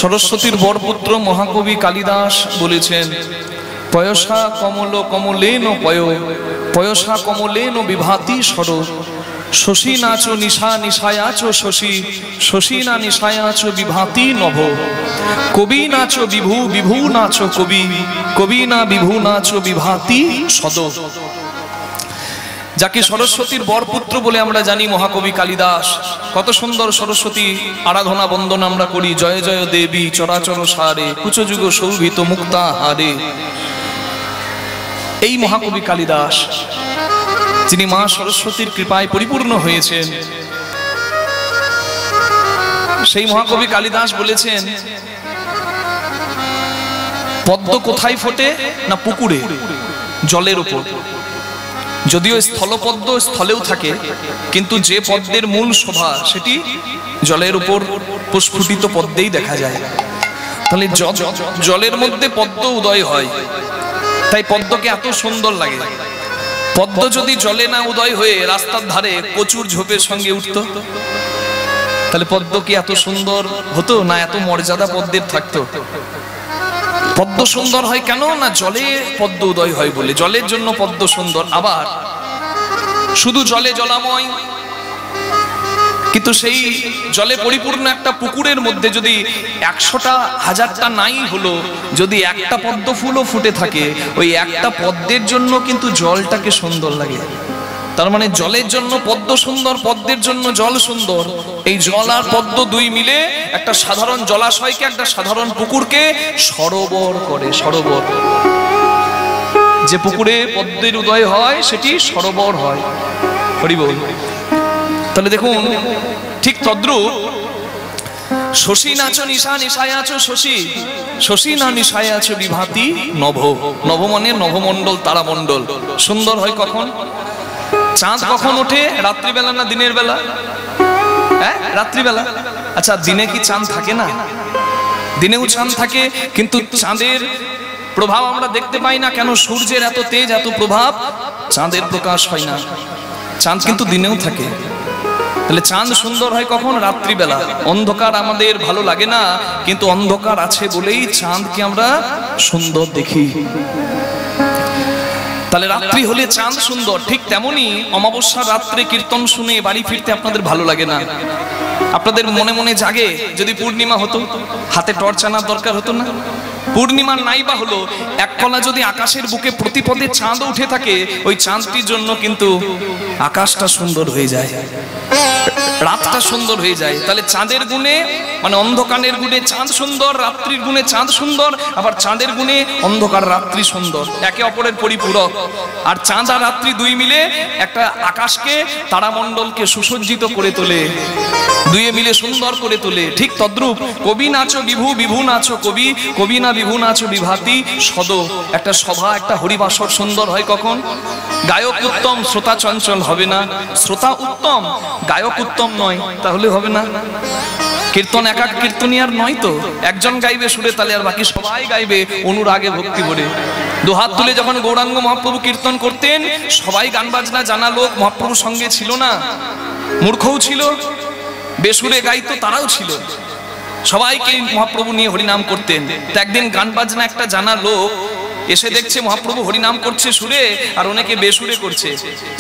সরস্বতীর বরপুত্র মহাকবি কালিদাস বলেছেন, পয়সা কমল কমলেন পয়, পয়সা কমলেন বিভাতি সর, শশী নাচ নিশা নিশায়াচ শশী, শশী না নিশায়াচ বিভাতি নভ, কবি নাচ বিভু বিভু নাচ কবি, কবি না বিভু নাচ বিভাতি সদ। যাকে সরস্বতীর বরপুত্র বলে আমরা জানি মহাকবি কালিদাস, কত সুন্দর সরস্বতী আরাধনা বন্দনা আমরা করি। জয় জয় দেবী চরাচর সারে, কুচযুগ শোভিত মুক্তা হারে। এই মহাকবি কালিদাস, যিনি মা সরস্বতীর কৃপায় পরিপূর্ণ হয়েছেন, সেই মহাকবি কালিদাস বলেছেন, পদ্ম কোথায় ফোটে না পুকুরে, জলের উপর। যদিও স্থলপদ্ম স্থলেও থাকে, কিন্তু যে পদ্মের মূল শোভা সেটি জলের উপর প্রস্ফুটিত পদ্মেই দেখা যায়। তাহলে জলের মধ্যে পদ্ম উদয় হয়, তাই পদ্মকে এত সুন্দর লাগে। পদ্ম যদি জলে না উদয় হয়ে রাস্তার ধারে কচুর ঝোপের সঙ্গে উঠত, তাহলে পদ্ম কি এত সুন্দর হতো না? এত মর্যাদা পদ্মের থাকতো? পদ্ম সুন্দর হয় কেন না? জলে পদ্ম উদয় হয় বলে, জলের জন্য পদ্ম সুন্দর। আবার শুধু জলে জলাময়, কিন্তু সেই জলে পরিপূর্ণ একটা পুকুরের মধ্যে যদি 100টা 1000টা নাই হলো, যদি একটা পদ্ম ফুলও ফুটে থাকে, ওই একটা পদ্মের জন্য কিন্তু জলটাকে সুন্দর লাগে। তার মানে জলের জন্য পদ্ম সুন্দর, পদ্মের জন্য জল সুন্দর। এই জল আর পদ্ম দুই মিলে একটা সাধারণ জলাশয়কে, একটা সাধারণ পুকুরকে সরোবর করে। সরোবর, যে পুকুরে পদ্মের উদয় হয় সেটি সরোবর হয়। হরি বল। তাহলে দেখুন, ঠিক তদ্রূপ শশী নাচ নিশা নিশায়াচ শশী, শশী না নিশায়াচ বিভাতি নভ। নভ মানে নভমণ্ডল, তারামণ্ডল। সুন্দর হয় কখন? চাঁদ কখন ওঠে? রাত্রিবেলা না দিনের বেলা? হ্যাঁ, রাত্রিবেলা। আচ্ছা, দিনে কি চাঁদ থাকে না? দিনেও চাঁদ থাকে, কিন্তু চাঁদের প্রভাব আমরা দেখতে পাই না। কেন? সূর্যের এত তেজ, এত প্রভাব, চাঁদের প্রকাশ হয় না। চাঁদ কিন্তু দিনেও থাকে। তাহলে চাঁদ সুন্দর হয় কখন? রাত্রিবেলা। অন্ধকার আমাদের ভালো লাগে না, কিন্তু অন্ধকার আছে বলেই চাঁদকে আমরা সুন্দর দেখি। তাহলে রাত্রি হলে চাঁদ সুন্দর। ঠিক তেমনি অমাবস্যার রাত্রে কীর্তন শুনে বাড়ি ফিরতে আপনাদের ভালো লাগে না? আপনাদের মনে মনে জাগে, যদি পূর্ণিমা হতো, হাতে টর্চ আনার দরকার হতো না? পূর্ণিমার নাই বা হলো, এক কলা যদি আকাশের বুকে প্রতিপদে চাঁদ উঠে থাকে, ওই চাঁদটির জন্য কিন্তু আকাশটা সুন্দর হয়ে যায়, রাতটা সুন্দর হয়ে যায়। তাহলে চাঁদের গুণে, মানে অন্ধকারের গুণে চাঁদ সুন্দর, রাত্রির গুণে চাঁদ সুন্দর, আবার চাঁদের গুণে অন্ধকার রাত্রি সুন্দর, একে অপরের পরিপূরক। আর চাঁদ আর রাত্রি দুই মিলে একটা আকাশকে, তারামণ্ডলকে সুসজ্জিত করে তোলে, দুয়ে মিলে সুন্দর করে তোলে। ঠিক তদ্রূপ কবি নাচো বিভু, বিভু নাচো কবি, কবি না বিভু নাচো বিভাতি সদ। একটা সভা, একটা হরিবাসর সুন্দর হয় কখন? গায়ক উত্তম, শ্রোতা চঞ্চল হবে না। শ্রোতা উত্তম, গায়ক উত্তম নয়, তাহলে হবে না। কীর্তন একা কীর্তনী আর নয় তো, একজন গাইবে সুরে তালে, আর বাকি সবাই গাইবে অনুরাগে ভক্তি ভরে। দুহাত তুলে যখন গৌরাঙ্গ মহাপ্রভু কীর্তন করতেন, সবাই গান বাজনা জানা লোক মহাপ্রভুর সঙ্গে ছিল না, মূর্খও ছিল, বেসুরে গাইতো তারাও ছিল। সবাইকে মহাপ্রভু নিয়ে হরিনাম করতেন। তো একদিন গান বাজনা একটা জানা লোক এসে দেখছে মহাপ্রভু হরিনাম করছে সুরে, আর অনেকে বেসুরে করছে।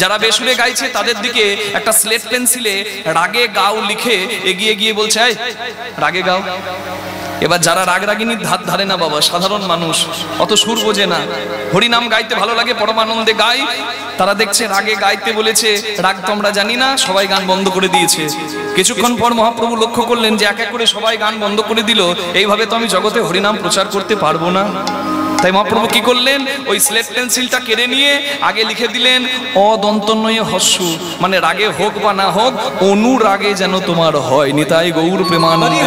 যারা বেসুরে গাইছে তাদের দিকে একটা স্লেট পেন্সিলে রাগে গাও লিখে এগিয়ে গিয়ে বলছে, এই রাগে গাও। এবার যারা রাগ রাগিনীর ধার ধারে না বাবা, সাধারণ মানুষ, অত সুর বোঝে না, হরিনাম গাইতে ভালো লাগে, পরমানন্দে গাই, তারা দেখছে রাগে গাইতে বলেছে, রাগ তো আমরা জানি না, সবাই গান বন্ধ করে দিয়েছে। কিছুক্ষণ পর মহাপ্রভু লক্ষ্য করলেন যে এক এক করে সবাই গান বন্ধ করে দিল, এইভাবে তো আমি জগতে হরিনাম প্রচার করতে পারবো না। তাই মহাপ্রভু কি করলেন? ওই স্লেট পেন্সিলটা কেড়ে নিয়ে আগে লিখে দিলেন অদন্তনয়ে হস্যু, মানে রাগে হোক বা না হোক, অনুরাগে যেন তোমার হয়। নিতাই গৌর প্রেমানন্দে।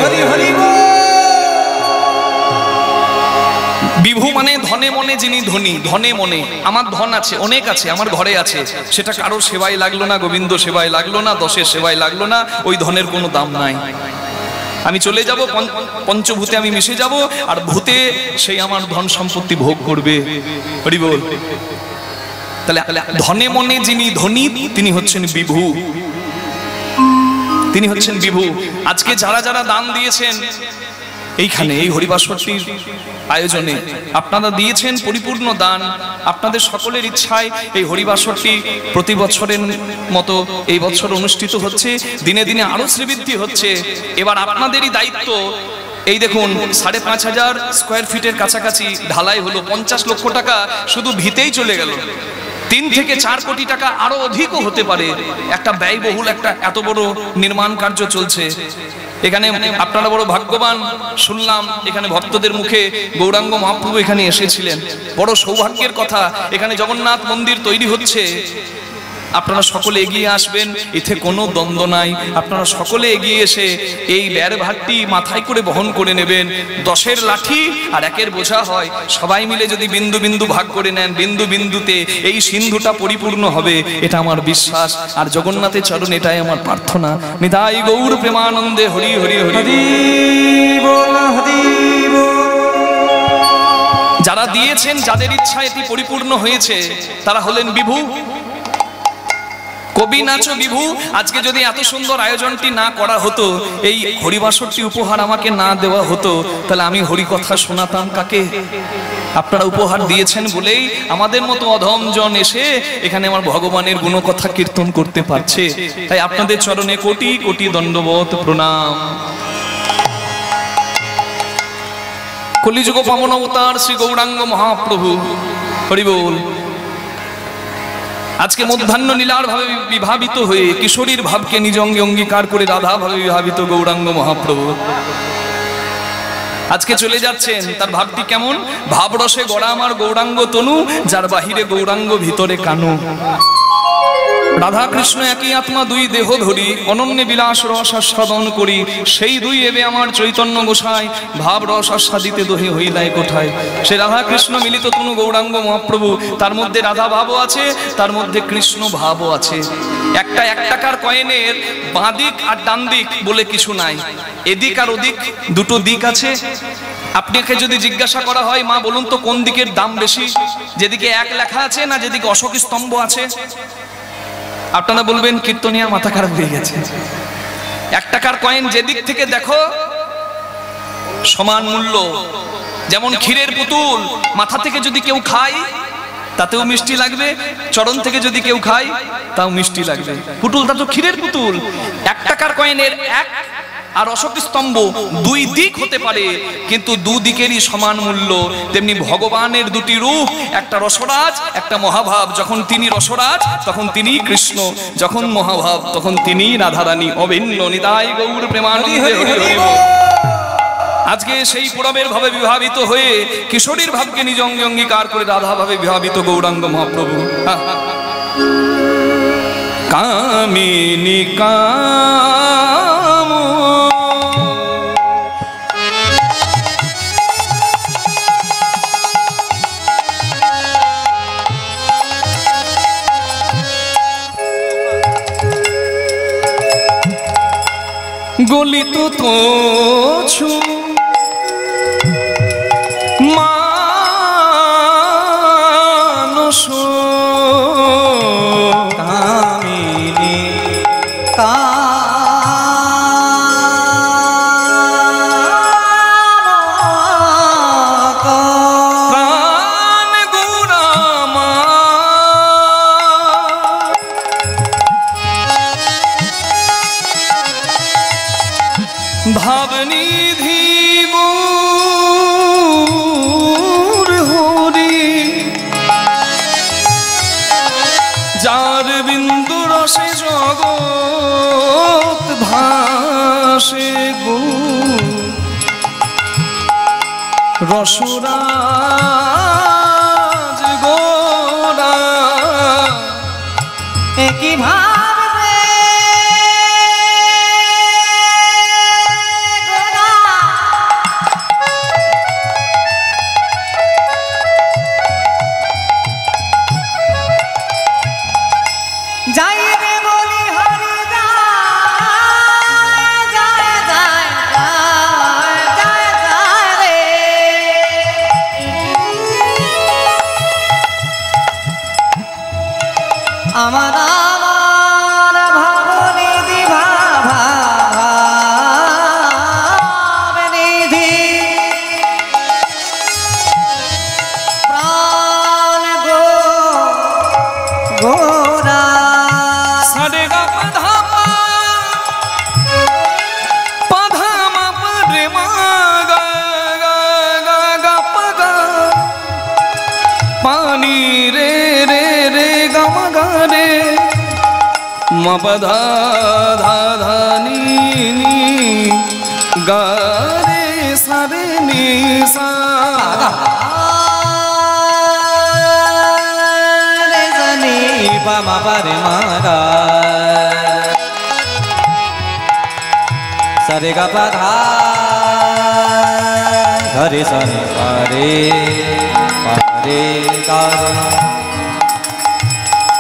বিভু মানে ধনে মনে যিনি ধনী, ধনে মনে। আমার ধন আছে, অনেক আছে, আমার ঘরে আছে, সেটা কারোর সেবায় লাগলো না, গোবিন্দ সেবায় লাগলো না, দশের সেবায় লাগলো না, ওই ধনের কোনো দাম নাই। আমি চলে যাব, পঞ্চভূতে আমি মিশে যাব, আর ভূতে সেই আমার ধন সম্পত্তি ভোগ করবে। হরি বল। তাহলে ধনে মনে যিনি ধনী, তিনি হচ্ছেন বিভু, তিনি হচ্ছেন বিভু। আজকে যারা যারা দান দিয়েছেন, এইখানে এই হরিবাসরটির আয়োজনে আপনারা দিয়েছেন পরিপূর্ণ দান। আপনাদের সকলের ইচ্ছায় এই হরিবাসরটি প্রতি বছরের মতো এই বছর অনুষ্ঠিত হচ্ছে, দিনে দিনে আরো শ্রীবৃদ্ধি হচ্ছে। এবার আপনাদেরই দায়িত্ব। এই দেখুন 5,500 স্কোয়ার ফিটের কাছাকাছি ঢালাই হলো, 50 লক্ষ টাকা শুধু ভিতেই চলে গেল। 3 থেকে 4 কোটি টাকা আরো অধিকও হতে পারে। একটা ব্যয়বহুল একটা এত বড় নির্মাণ কার্য চলছে। এখানে আপনারা বড় ভাগ্যবান, শুনলাম এখানে ভক্তদের মুখে গৌরাঙ্গ মহাপ্রভু এখানে এসেছিলেন। বড় সৌভাগ্যের কথা, এখানে জগন্নাথ মন্দির তৈরি হচ্ছে। আপনারা সকলে এগিয়ে আসবেন, এতে কোনো দ্বন্দ্ব নাই। আপনারা সকলে এগিয়ে এসে এই ব্যয়ভারটি মাথায় করে বহন করে নেবেন। 10-এর লাঠি আর 1-এর বোঝা হয়। সবাই মিলে যদি বিন্দু বিন্দু ভাগ করে নেন, বিন্দু বিন্দুতে এই সিন্ধুটা পরিপূর্ণ হবে, এটা আমার বিশ্বাস। আর জগন্নাথের চরণ এটাই আমার প্রার্থনা। নিতাই গৌর প্রেমানন্দে হরি হরি হরি বল, হরি বল। যারা দিয়েছেন, যাদের ইচ্ছা এটি পরিপূর্ণ হয়েছে, তারা হলেন বিভু। কবি নাচো বিভু। আজকে যদি এত সুন্দর আয়োজনটি না করা হতো, এই হরিবাসরটি উপহার আমাকে না দেওয়া হতো, তাহলে আমি হরি কথা শোনাতাম কাকে? আপনারা উপহার দিয়েছেন বলেই আমাদের মতো অধমজন এসে এখানে আমার ভগবানের গুণকথা কীর্তন করতে পারছে। তাই আপনাদের চরণে কোটি কোটি দণ্ডবত প্রণাম। কলিযুগ পাবন অবতার শ্রী গৌরাঙ্গ মহাপ্রভু, হরি বল। আজকে মধ্যাহ্ন লীলার ভাবে বিভাবিত হয়ে কিশোরীর ভাবকে নিজ অঙ্গে অঙ্গীকার করে রাধা ভাবে বিভাবিত গৌরাঙ্গ মহাপ্রভু আজকে চলে যাচ্ছেন। তার ভাবটি কেমন? ভাবরসে গড়া আমার গৌরাঙ্গ তনু, যার বাহিরে গৌরাঙ্গ ভিতরে কানু। রাধা কৃষ্ণ একই আত্মা, দুই দেহ ধরি, অনন্য বিলাস রস আস্বাদন করি। সেই দুই এবে আমার চৈতন্য গোসাই, ভাব রস আস্বাদিতে দোহে হইলাই কোঠায়। সে রাধা কৃষ্ণ মিলিত তনু গৌরাঙ্গ মহাপ্রভু। তার মধ্যে রাধা ভাবও আছে, তার মধ্যে কৃষ্ণ ভাবও আছে। একটা 1 টাকার কয়েনের বাঁ দিক আর ডান দিক বলে কিছু নাই, এদিক আর ওদিক দুটো দিক আছে। আপনাকে যদি জিজ্ঞাসা করা হয়, মা বলুন তো কোন দিকের দাম বেশি, যেদিকে 1 লেখা আছে না যেদিকে অশোক স্তম্ভ আছে? আপনারা বলবেন কীর্তনিয়ার মাথা খারাপ হয়ে গেছে। 1 টাকার কয়েন যেদিক থেকে দেখো সমান মূল্য। যেমন ক্ষীরের পুতুল, মাথা থেকে যদি কেউ খায় তাতেও মিষ্টি লাগবে, চরণ থেকে যদি কেউ খায় তাও মিষ্টি লাগবে। পুতুলটা তো ক্ষীরের পুতুল। 1 টাকার কয়েনের 1 আর অশোক স্তম্ভ 2 দিক হতে পারে, কিন্তু দুদিকেরই সমান মূল্য। তেমনি ভগবানের 2টি রূপ, একটা রসরাজ, একটা মহাভাব। যখন তিনি রসরাজ তখন তিনি কৃষ্ণ, যখন মহাভাব তখন তিনি রাধারানী। অভিন্ন নিতাই গৌর প্রেমানন্দে হরি হরি বল। আজকে সেই পুরবের ভাবে বিভাবিত হয়ে কিশোরীর ভাবকে নিজ অঙ্গে অঙ্গীকার করে রাধা ভাবে বিভাবিত গৌরাঙ্গ মহাপ্রভু। কামিনী কাম গলিত তোছু মানস কামিনী প্রাণ গুণামা ভাবনিধি গৌর হরি, যার বিন্দু রসে জগৎ ভাসে গো। রসরাজ গোরা একই ভাবে যাই রে বলি হরি যায় যায় যায় যায় যায় রে। আমার আমার ভাবনিধি ভাবনিধি মা পা ধা ধা ধা নি নি গা রে সা রে নি সা রে জানি পা মা পা রে মা গা সা রে গা পা ধা ধা রে সা রে পা রে গা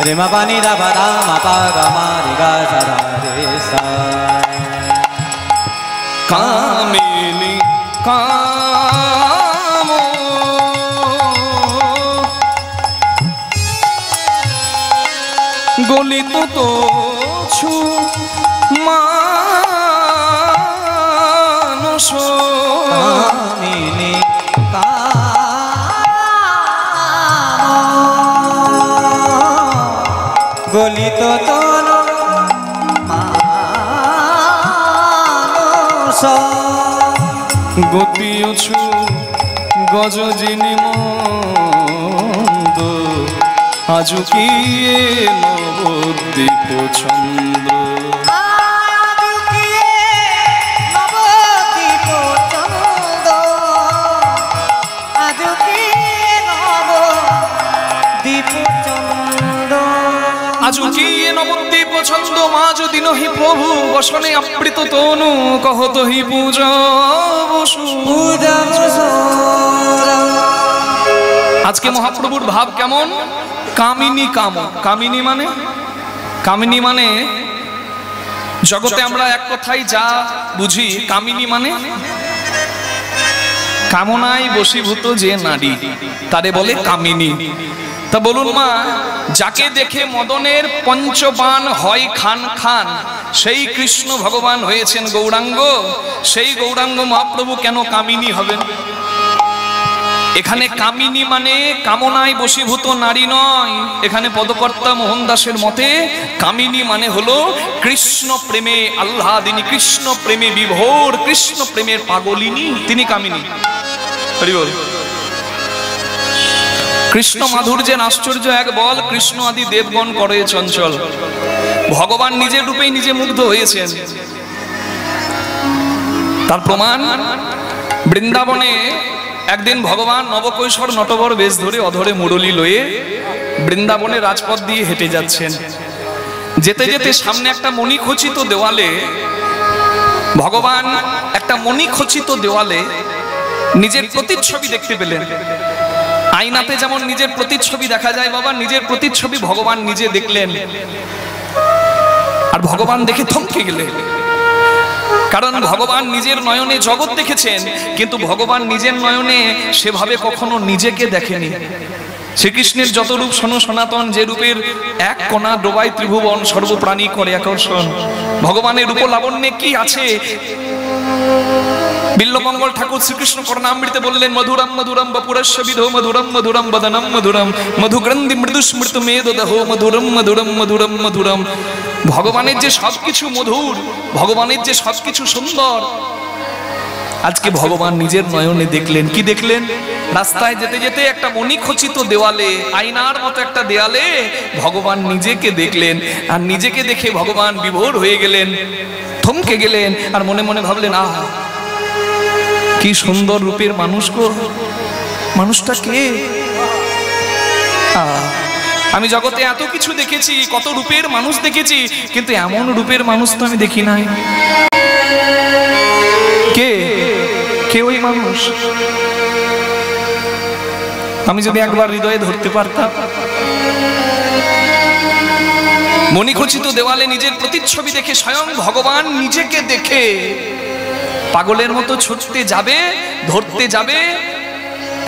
রে মা পা নি দা পা ধা মা পা গা মা রে গা সা ধা রে সা কামিনী কাম গলিত তো ছু মানস কামিনী গলিত তন মানস গতিয়ছু গজ যিনি মন্দ আজু কি নবদ্বীপ ছন্দ আজুকিয়ে নবদ্বীপ ছন্দ মা যদি নহি প্রভু বসনে আবৃত তনু কহত হি পূজা আজকে মহাপ্রভুর ভাব কেমন? কামিনী কাম। কামিনী মানে কামিনী মানে জগতে আমরা এক কথাই যা বুঝি, কামিনী মানে কামনায় বশীভূত যে নারী, তারে বলে কামিনী। তা বলুন মা, যাকে দেখে মদনের পঞ্চবান হয় খান খান, সেই কৃষ্ণ ভগবান হয়েছেন গৌরাঙ্গ। সেই গৌরাঙ্গ মহাপ্রভু কেন কামিনী হবেন? এখানে কামিনী মানে কামনায় বশীভূত নারী নয়। এখানে পদকর্তা মোহন দাসের মতে কামিনী মানে হলো কৃষ্ণ প্রেমে আহ্লাদিনী, কৃষ্ণ প্রেমে বিভোর, কৃষ্ণ প্রেমের পাগলিনী, তিনি কামিনী। হরি বল। কৃষ্ণ মাধুর্যের আশ্চর্য এক বল, কৃষ্ণ আদি দেবগণ করে চঞ্চল। ভগবান নিজের রূপেই নিজে মুগ্ধ হয়েছেন। তার প্রমাণ বৃন্দাবনে একদিন ভগবান নবকৈশোর নটবর বেশ ধরে অধরে মুরলী লয়ে বৃন্দাবনে রাজপথ দিয়ে হেঁটে যাচ্ছেন। যেতে যেতে সামনে একটা মণিখচিত দেওয়ালে ভগবান একটা মণিখচিত দেওয়ালে নিজের প্রতিচ্ছবি দেখতে পেলেন। আয়নাতে যেমন নিজের প্রতিচ্ছবি দেখা যায়, বাবা নিজের প্রতিচ্ছবি ভগবান নিজে দেখলেন। আর ভগবান দেখে থমকে গেলেন, কারণ ভগবান নিজের নয়নে জগৎ দেখেছেন, কিন্তু ভগবান নিজের নয়নে সেভাবে কখনো নিজেকে দেখেনি। শ্রীকৃষ্ণের যত রূপ শোনো সনাতন, যে রূপের এক কণা ডোবায় ত্রিভুবন, সর্বপ্রাণী করে আকর্ষণ। ভগবানের রূপ লাবণ্যে কি আছে? বিল্লমঙ্গল ঠাকুর শ্রীকৃষ্ণ করণামৃতে বললেন, মধুরম মধুরম বপুরস্য বিধো মধুরম মধুরম বদনম মধুরম মধুগ্রন্থি মৃদুস্মৃত মেদ দেহ মধুরম মধুরম মধুরম মধুরম। ভগবানের যে সবকিছু মধুর, ভগবানের যে সবকিছু সুন্দর, আজকে ভগবান নিজের নয়নে দেখলেন। কি দেখলেন? রাস্তায় যেতে যেতে একটা মণিখচিত দেওয়ালে, আয়নার মতো একটা দেয়ালে ভগবান নিজেকে দেখলেন। আর নিজেকে দেখে ভগবান বিভোর হয়ে গেলেন, থমকে গেলেন, আর মনে মনে ভাবলেন, আহ কি সুন্দর রূপের মানুষ গো, মানুষটা কে? আমি জগতে এত কিছু দেখেছি, কত রূপের মানুষ দেখেছি, কিন্তু এমন রূপের মানুষ তো আমি দেখি নাই। কে কে ওই মানুষ? আমি যদি একবার হৃদয়ে ধরতে পারতাম। মণিখচিত দেওয়ালে নিজের প্রতিচ্ছবি দেখে স্বয়ং ভগবান নিজেকে দেখে পাগলের মতো ছুটতে যাবে, ধরতে যাবে,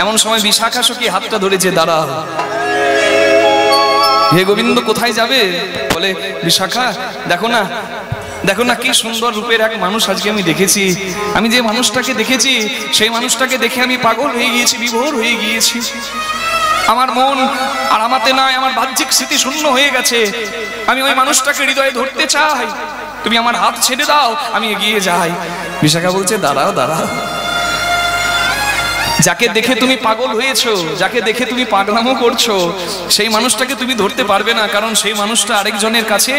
এমন সময় বিশাখা সখী হাতটা ধরেছে, দাঁড়া। হে গোবিন্দ, কোথায় যাবে? বলে, বিশাখা দেখো না, দেখো না কি সুন্দর রূপের এক মানুষ আজকে আমি দেখেছি। আমি যে মানুষটাকে দেখেছি, সেই মানুষটাকে দেখে আমি পাগল হয়ে গিয়েছি, বিভোর হয়ে গিয়েছি। আমার মন আর আমাতে নাই, আমার বাহ্যিক স্মৃতি শূন্য হয়ে গেছে। আমি ওই মানুষটাকে হৃদয়ে ধরতে চাই, তুমি আমার হাত ছেড়ে দাও, আমি এগিয়ে যাই। বিশাখা বলছে, দাঁড়াও দাঁড়াও, যাকে দেখে তুমি পাগল হয়েছো, যাকে দেখে তুমি পাগলামো করছো, সেই মানুষটাকে তুমি ধরতে পারবে না, কারণ সেই মানুষটা আরেকজনের কাছে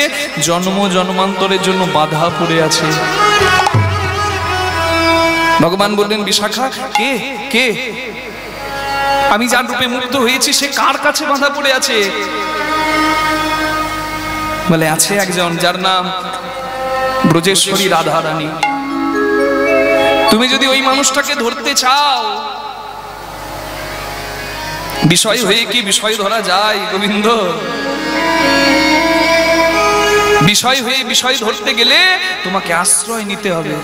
জন্ম জন্মান্তরের জন্য বাধা পড়ে আছে। ভগবান বললেন, বিশাখা কে কে? আমি যার রূপে মুগ্ধ হয়েছি সে কার কাছে বাধা পড়ে আছে? বলে, আছে একজন যার নাম ব্রজেশ্বরী রাধা রানী। তুমি যদি ওই মানুষটাকে ধরতে চাও, বিষয় হয়ে কি বিষয় ধরা যায় গোবিন্দ? বিষয় হয়ে বিষয় ধরতে গেলে তোমাকে আশ্রয় নিতে হবে,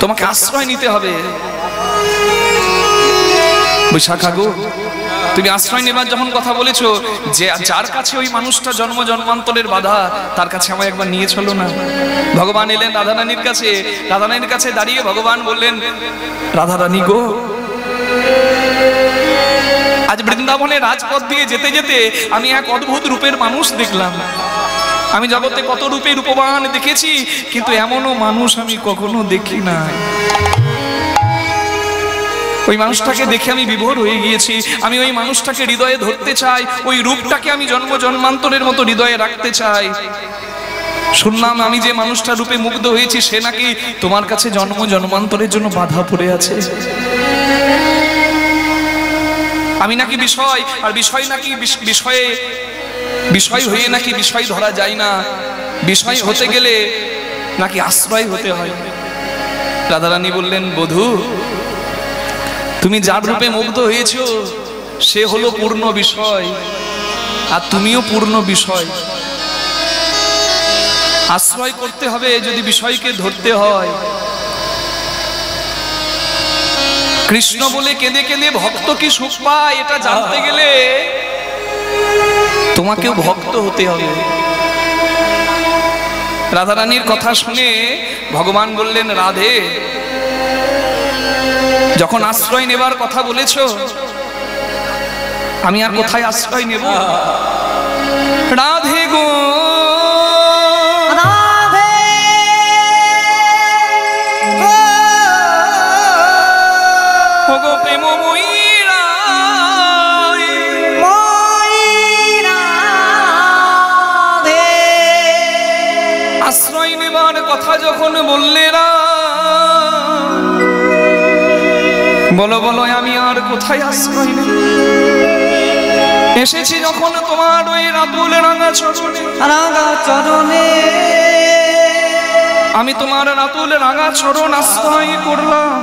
তোমাকে আশ্রয় নিতে হবে। বিশাখা গো, তুমি আশ্রয় নেবার যখন কথা বলেছো, যে যার কাছে ওই মানুষটা জন্ম জন্মান্তরের বাধা, তার কাছে আমায় একবার নিয়ে চলো না। ভগবান এলেন রাধারানীর কাছে। রাধারানীর কাছে দাঁড়িয়ে ভগবান বললেন, রাধারানী গো, আজ বৃন্দাবনে রাজপথ দিয়ে যেতে যেতে আমি এক অদ্ভুত রূপের মানুষ দেখলাম। আমি জগতে কত রূপে রূপবান দেখেছি, কিন্তু এমনও মানুষ আমি কখনো দেখি নাই। ওই মানুষটাকে দেখে আমি বিভোর হয়ে গিয়েছি। আমি ওই মানুষটাকে হৃদয়ে ধরতে চাই, ওই রূপটাকে আমি জন্ম জন্মান্তরের মতো হৃদয়ে রাখতে চাই। শুনলাম আমি যে মানুষটার রূপে মুগ্ধ হয়েছি সে নাকি তোমার কাছে জন্ম জন্মান্তরের জন্য বাধা পড়ে আছে। আমি নাকি বিষয়, আর বিষয় নাকি বিষয়ে বিষয় হয়ে নাকি বিষয় ধরা যায় না। বিষয় হতে গেলে নাকি আশ্রয় হতে হয়। রাধারানী বললেন, বধূ, তুমি যার রূপে মুগ্ধ হয়েছো সে হলো পূর্ণ বিষয়, আর তুমিও পূর্ণ বিষয়। আশ্রয় করতে হবে যদি বিষয়কে ধরতে হয়। কৃষ্ণ বলে কেঁদে কেঁদে ভক্ত কি সুখ পায়, এটা জানতে গেলে তোমাকেও ভক্ত হতে হবে। রাধারানীর কথা শুনে ভগবান বললেন, রাধে, যখন আশ্রয় নেবার কথা বলেছ, আমি আর কোথায় আশ্রয় নেব? রাধে গো, রাধে ও গো প্রেমময়ী রাধে, আশ্রয় নেবার কথা যখন বললে রা, বলো বলো আমি আর কোথায় আশ্রয় নেব? এসেছি যখন তোমার ওই রাতুল রাঙা চরণে, রাঙা চরণে, আমি তোমার রাতুল রাঙা চরণ আশ্রয় করলাম।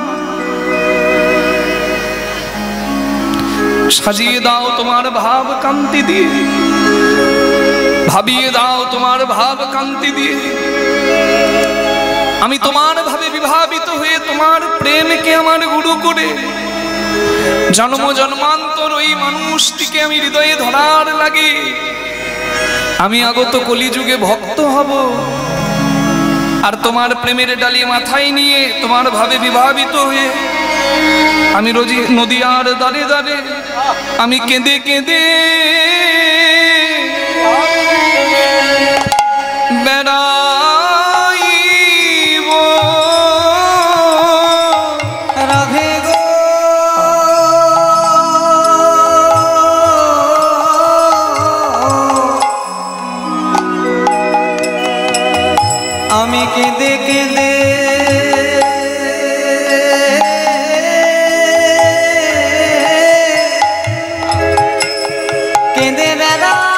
সাজিয়ে দাও তোমার ভাব কান্তি দিয়ে, ভাবিয়ে দাও তোমার ভাব কান্তি দিয়ে। আমি তোমার ভাবে বিভাবিত হয়ে তোমার প্রেমকে আমার গুরু করে জন্ম জন্মান্তর ওই মানুষটিকে আমি হৃদয়ে ধরার লাগে আমি আগত কলিযুগে ভক্ত হব। আর তোমার প্রেমের ডালি মাথায় নিয়ে তোমার ভাবে বিভাবিত হয়ে আমি রোজি নদীয়ার দাঁড়ে দাঁড়ে আমি কেঁদে কেঁদে বেড়াইব। রাধে গো, আমি কেঁদে কেঁদে কেঁদে বেড়াইব।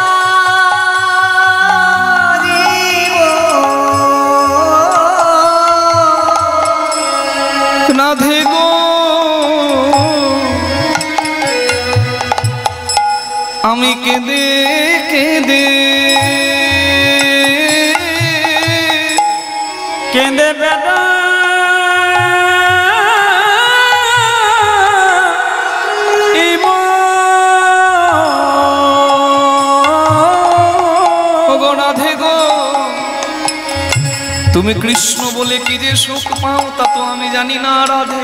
রাধে গো, আমি কেঁদে কেঁদে কেঁদে বেড়াইব। ওগো রাধে গো, তুমি কৃষ্ণ বলে কি যে সুখ পাও তা তো আমি জানি না রাধে।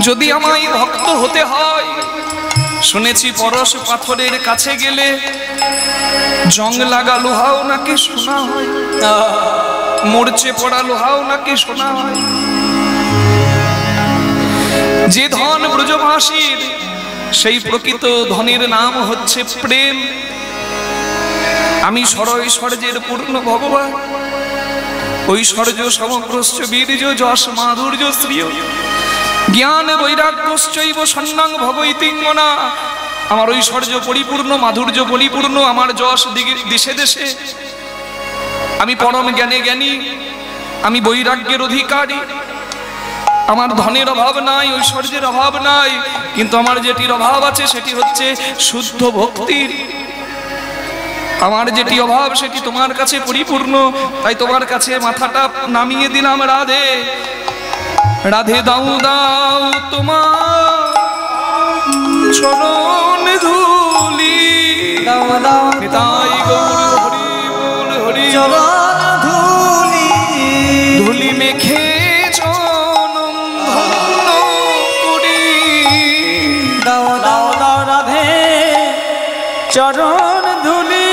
যদি আমায় ভক্ত হতে হয়, শুনেছি পরশ পাথরের কাছে গেলে জং লাগা লোহাও নাকি সোনা হয়, মরচে পড়া লোহাও নাকি সোনা হয়। যে ধন ব্রজবাসীর, সেই প্রকৃত ধনের নাম হচ্ছে প্রেম। আমি সরৈশ্বর্যের পূর্ণ ভগবান, ঐশ্বর্য সমগ্রস্য বীর্য যশ মাধুর্য শ্রিয় জ্ঞান বৈরাগ্যশ্চৈব সন্ন্যাং ভগৈতিঙ্গনা। আমার ঐশ্বর্য পরিপূর্ণ, মাধুর্য পরিপূর্ণ, আমার যশ দেশে দেশে। আমি পরম জ্ঞানে জ্ঞানী, আমি বৈরাগ্যের অধিকারী। আমার ধনের অভাব নাই, ঐশ্বর্যের অভাব নাই, কিন্তু আমার যেটির অভাব আছে সেটি হচ্ছে শুদ্ধ ভক্তির। আমার যেটি অভাব সেটি তোমার কাছে পরিপূর্ণ, তাই তোমার কাছে মাথাটা নামিয়ে দিলাম। রাধে রাধে দাও দাও তোমার চরণ ধুলি, দাও দাও নিতাই গৌর হরি বল হরি। চরণ ধুলি, ধুলি মেখে জনম ধন্য করি। দাও দাও দাও রাধে চরণ ধুলি।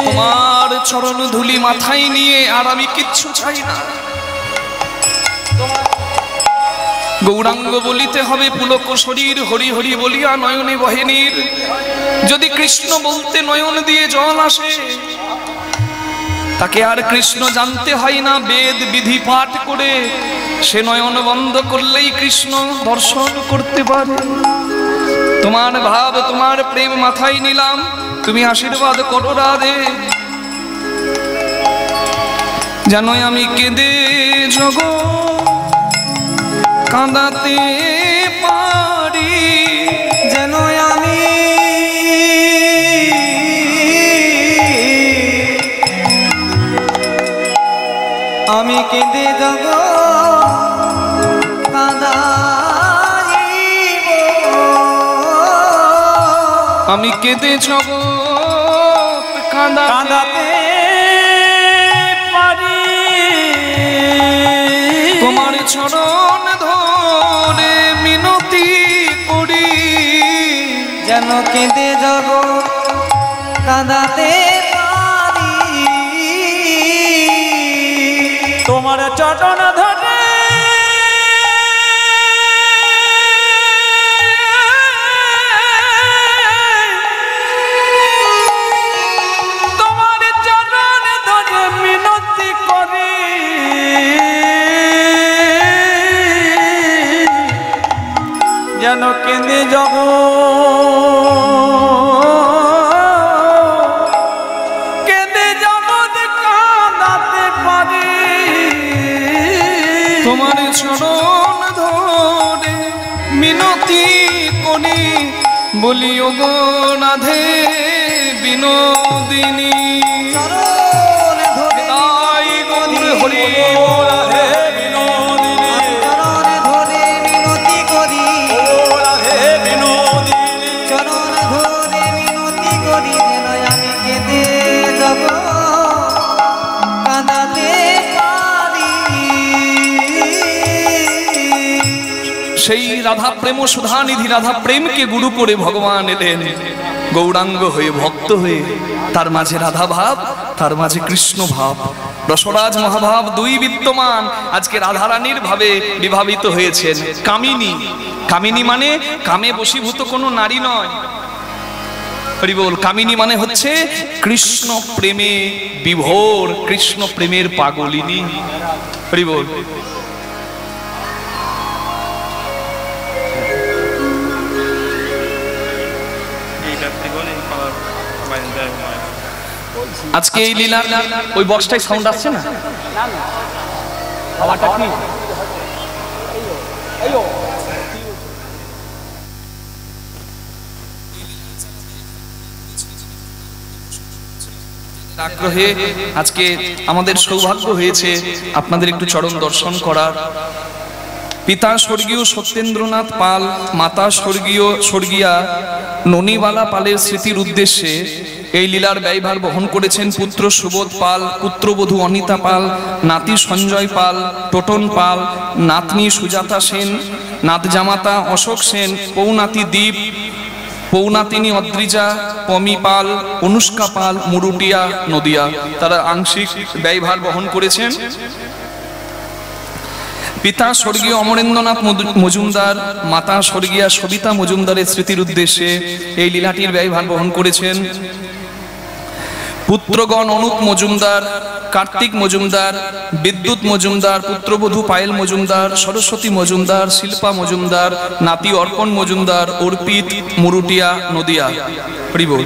তোমার চরণ ধুলি মাথায় নিয়ে আর আমি কিচ্ছু চাই না। গৌরাঙ্গ বলিতে হবে পুলক শরীর, হরি হরি বলিয়া নয়নে বহেনীর। যদি কৃষ্ণ বলতে নয়ন দিয়ে জল আসে, তাকে আর কৃষ্ণ জানতে হয় না। বেদ বিধি পাঠ করে সে নয়ন বন্ধ করলেই কৃষ্ণ দর্শন করতে পারে। তোমার ভাব, তোমার প্রেম মাথায় নিলাম, তুমি আশীর্বাদ করো রাধে। জানোই আমি কেঁদে জগৎ কাঁদাতে পারি, যেন আমি আমি কেঁদে যাব কাঁদাইব, আমি কেঁদে জগৎ কাঁদাতে পারি। তোমার চরণ ধরে মিনতি করি, যেন কেঁদে যাব কাঁদাতে পারি। তোমার চরণ ধরে তোমার চরণ ধরে মিনতি করি, যেন কেঁদে যাব কেঁদে যাব কাঁদাতে পারি। তোমার চরণ ধরে মিনতি করি, বলি ওগো রাধে বিনোদিনী। চরণ ধরে তাই গৌর হরি বল রাধে বিনোদিনী। চরণ ধরে মিনতি করি, চরণ ধরে মিনতি করি, যেন আমি কেঁদে যাব কাঁদাতে পারি। সেই রাধা প্রেম সুধানিধি রাধা প্রেমকে গুরু করে ভগবান এলেন গৌরাঙ্গ হয়ে, ভক্ত হয়ে। তার মাঝে রাধা ভাব, তার মাঝে কৃষ্ণ ভাব, রসরাজ মহাভাব দুই বিদ্যমান। আজকে রাধারানীর ভাবে বিভাবিত হয়েছেন কামিনী। কামিনী মানে কামে বশীভূত কোনো নারী নয়, হরি বল। কামিনী মানে হচ্ছে কৃষ্ণ প্রেমে বিভোর, কৃষ্ণ প্রেমের পাগলিনী, হরি বল। আজকে এই লীলা, ওই বক্সটাই সাউন্ড আসছে না? হাওয়াটা কি? আগ্রহে আজকে আমাদের সৌভাগ্য হয়েছে আপনাদের একটু চরণ দর্শন করার। পিতা স্বর্গীয় সত্যেন্দ্রনাথ পাল, মাতা স্বর্গীয়া ননীবালা পালের স্মৃতির উদ্দেশ্যে এই লীলার ব্যয়ভার বহন করেছেন পুত্র সুবোধ পাল, পুত্রবধূ অনিতা পাল, নাতি সঞ্জয় পাল, টোটন পাল, নাতনি সুজাতা সেন, নাত জামাতা অশোক সেন, পৌনাতি দ্বীপ, পৌনাতিনী অদ্রিজা, পমি পাল, অনুষ্কা পাল, মুরুটিয়া নদিয়া, তারা আংশিক ব্যয়ভার বহন করেছেন। পিতা স্বর্গীয় অমরেন্দ্রনাথ মজুমদার, মাতা স্বর্গীয়া সবিতা মজুমদারের স্মৃতির উদ্দেশ্যে এই লীলাটির ব্যয়ভার বহন করেছেন। পুত্রগণ অনুপ মজুমদার, কার্তিক মজুমদার, বিদ্যুৎ মজুমদার, পুত্রবধূ পায়েল মজুমদার, সরস্বতী মজুমদার, শিল্পা মজুমদার, নাতি অর্পণ মজুমদার, অর্পিত, মুরুটিয়া নদিয়া। হরিবোল।